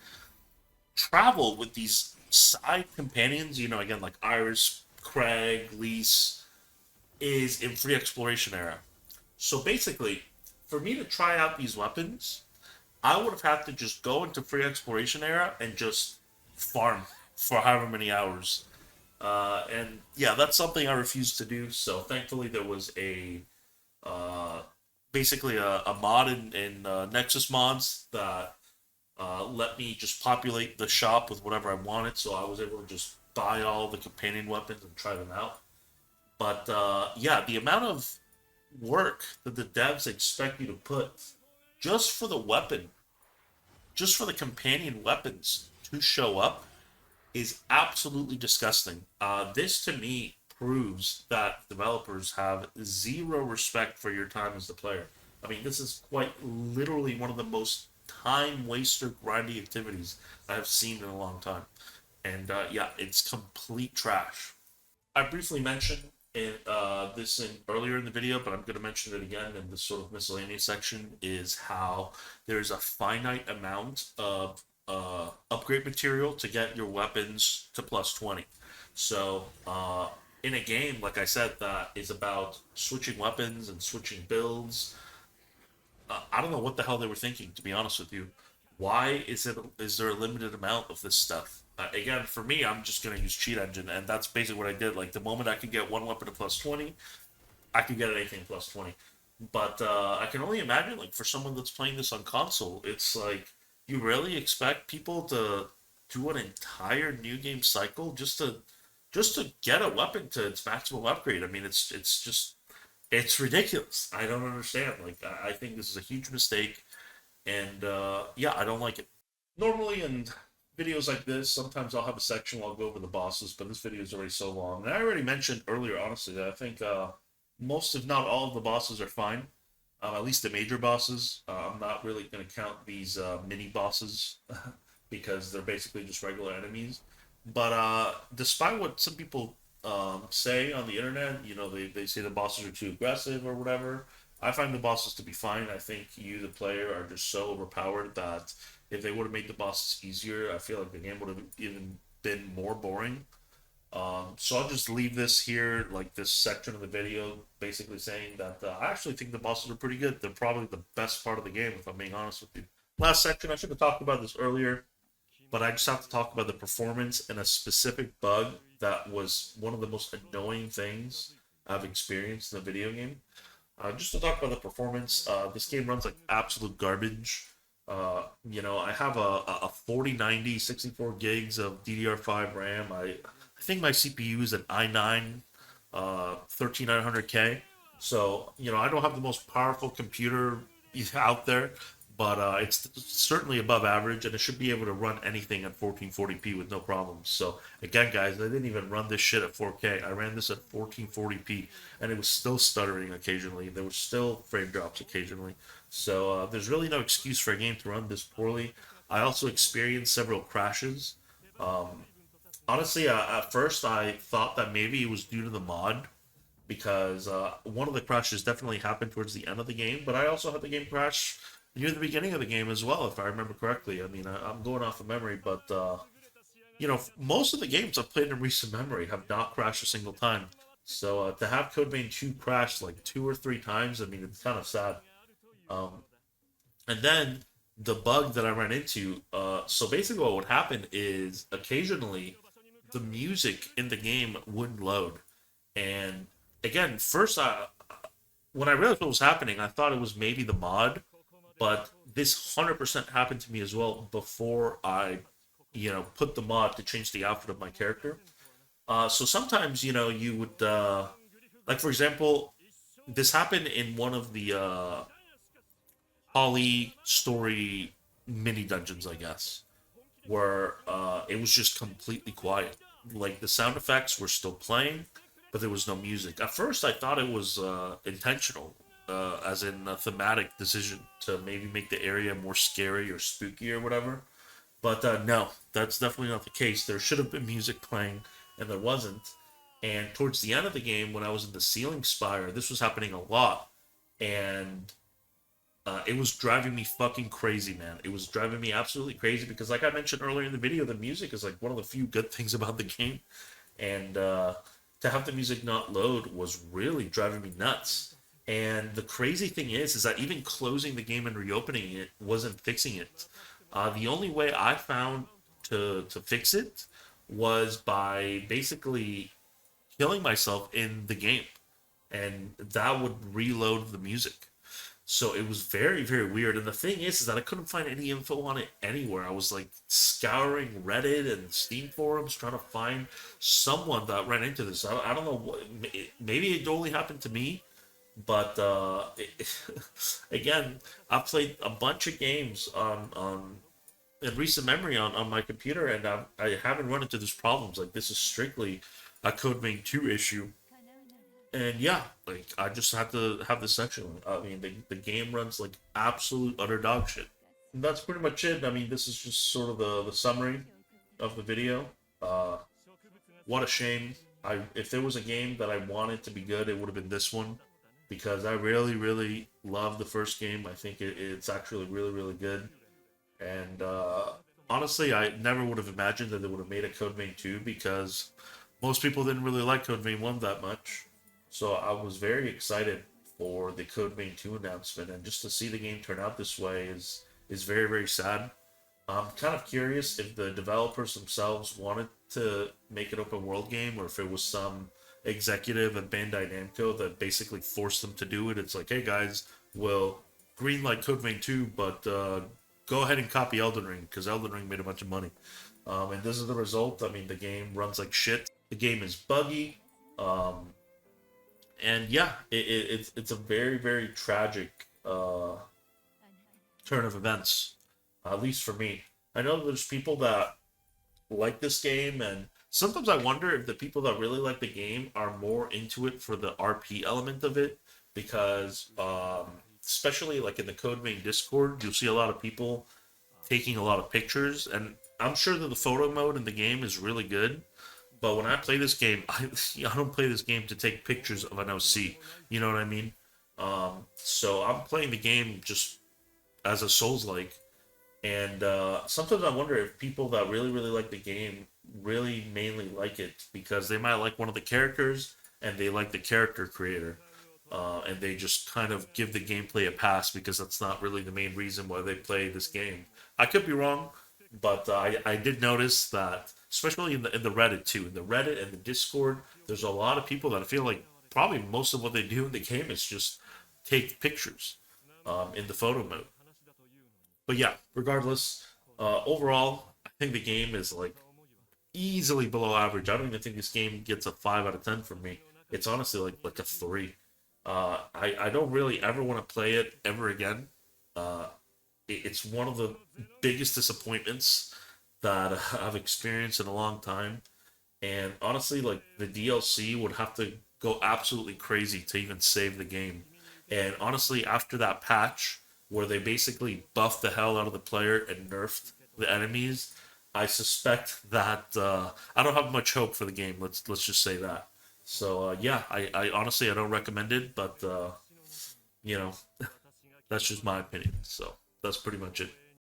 travel with these side companions, again like Iris, Craig, Lise, is in free exploration era. So basically, for me to try out these weapons, I would have had to just go into free exploration era and just farm for however many hours. And yeah, that's something I refused to do. So thankfully, there was uh, basically a mod in Nexus mods that let me just populate the shop with whatever I wanted. So I was able to just buy all the companion weapons and try them out. But yeah, the amount of work that the devs expect you to put just for the weapon, just for the companion weapons to show up is absolutely disgusting. This to me proves that developers have zero respect for your time as the player. I mean, this is quite literally one of the most time waster grindy activities I have seen in a long time. And yeah, it's complete trash. I briefly mentioned this earlier in the video, but I'm going to mention it again in this sort of miscellaneous section. Is how there's a finite amount of upgrade material to get your weapons to plus 20. So in a game, like I said, that is about switching weapons and switching builds. I don't know what the hell they were thinking, to be honest with you. Why is there a limited amount of this stuff? Again, for me, I'm just gonna use cheat engine, and that's basically what I did. Like the moment I could get one weapon to plus 20, I could get anything plus 20. But I can only imagine, like for someone that's playing this on console, it's like you really expect people to do an entire new game cycle just to get a weapon to its maximum upgrade. I mean, it's just it's ridiculous. I don't understand. Like I think this is a huge mistake, and yeah, I don't like it. Normally in videos like this, sometimes I'll have a section where I'll go over the bosses, but this video is already so long. And I already mentioned earlier, honestly, that I think most, if not all, of the bosses are fine. At least the major bosses. I'm not really going to count these mini bosses because they're basically just regular enemies. But despite what some people say on the internet, they say the bosses are too aggressive or whatever. I find the bosses to be fine. I think you, the player, are just so overpowered that if they would have made the bosses easier, I feel like the game would have even been more boring. So I'll just leave this here, like this section of the video, basically saying that I actually think the bosses are pretty good. They're probably the best part of the game, if I'm being honest with you. Last section, I should have talked about this earlier, but I just have to talk about the performance and a specific bug that was one of the most annoying things I've experienced in a video game. Just to talk about the performance, this game runs like absolute garbage. I have a 4090 64 gigs of DDR5 RAM. I think my CPU is an i9 13900K. So, I don't have the most powerful computer out there, but it's certainly above average, and it should be able to run anything at 1440p with no problems. So, again, guys, I didn't even run this shit at 4K. I ran this at 1440p, and it was still stuttering occasionally. There were still frame drops occasionally. So, there's really no excuse for a game to run this poorly. I also experienced several crashes. Um, Honestly, at first I thought that maybe it was due to the mod because one of the crashes definitely happened towards the end of the game, but I also had the game crash near the beginning of the game as well, if I remember correctly. I mean, I'm going off of memory, but most of the games I've played in recent memory have not crashed a single time. So to have Code Vein 2 crash like two or three times, I mean, it's kind of sad. Um, and then the bug that I ran into, so basically what would happen is occasionally the music in the game wouldn't load. And again, first when I realized what was happening, I thought it was maybe the mod, but this 100% happened to me as well before I, put the mod to change the outfit of my character. So sometimes, you would, like for example, this happened in one of the Holly story mini dungeons, I guess, where it was just completely quiet. Like the sound effects were still playing, but there was no music. At first, I thought it was intentional, as in a thematic decision to maybe make the area more scary or spooky or whatever. But no, that's definitely not the case. There should have been music playing, and there wasn't. And towards the end of the game, when I was in the ceiling spire, this was happening a lot, and it was driving me fucking crazy, man. It was driving me absolutely crazy because, like I mentioned earlier in the video, the music is like one of the few good things about the game, and to have the music not load was really driving me nuts. And the crazy thing is that even closing the game and reopening it wasn't fixing it. The only way I found to fix it was by basically killing myself in the game, and that would reload the music. So it was very, very weird. And the thing is that I couldn't find any info on it anywhere. I was like scouring Reddit and Steam forums trying to find someone that ran into this. I don't know what, maybe it only happened to me, but again, I've played a bunch of games on in recent memory on my computer, and I haven't run into these problems. Like this is strictly a Code Vein 2 issue, and yeah, like I just have to have this section. I mean, the game runs like absolute utter dog shit. And that's pretty much it. I mean, this is just sort of the summary of the video. Uh, what a shame. If there was a game that I wanted to be good, it would have been this one because I really, really love the first game. I think it's actually really, really good. And honestly, I never would have imagined that they would have made a Code Vein 2 because most people didn't really like Code Vein 1 that much. So I was very excited for the Code Vein 2 announcement, and just to see the game turn out this way is very, very sad. I'm kind of curious if the developers themselves wanted to make an open world game or if it was some executive at Bandai Namco that basically forced them to do it. It's like, hey guys, well, greenlight Code Vein 2, but go ahead and copy Elden Ring because Elden Ring made a bunch of money. And this is the result. I mean, the game runs like shit. The game is buggy. And yeah, it's a very, very tragic turn of events, at least for me. I know there's people that like this game, and sometimes I wonder if the people that really like the game are more into it for the RP element of it, because especially like in the Code Vein Discord, you'll see a lot of people taking a lot of pictures, and I'm sure that the photo mode in the game is really good. But when I play this game, I don't play this game to take pictures of an OC. You know what I mean? So I'm playing the game just as a Souls like, and sometimes I wonder if people that really, really like the game really mainly like it because they might like one of the characters and they like the character creator. And they just kind of give the gameplay a pass because that's not really the main reason why they play this game. I could be wrong, but I did notice that, especially in the Reddit too, in the Reddit and the Discord, there's a lot of people that I feel like probably most of what they do in the game is just take pictures in the photo mode. But yeah, regardless, overall, I think the game is like easily below average. I don't even think this game gets a 5 out of 10 from me. It's honestly like a 3. I don't really ever want to play it ever again. It's one of the biggest disappointments that I've experienced in a long time. And honestly, like the DLC would have to go absolutely crazy to even save the game. And honestly, after that patch where they basically buffed the hell out of the player and nerfed the enemies, I suspect that I don't have much hope for the game. Let's just say that. So yeah, I honestly I don't recommend it, but you know that's just my opinion. So that's pretty much it.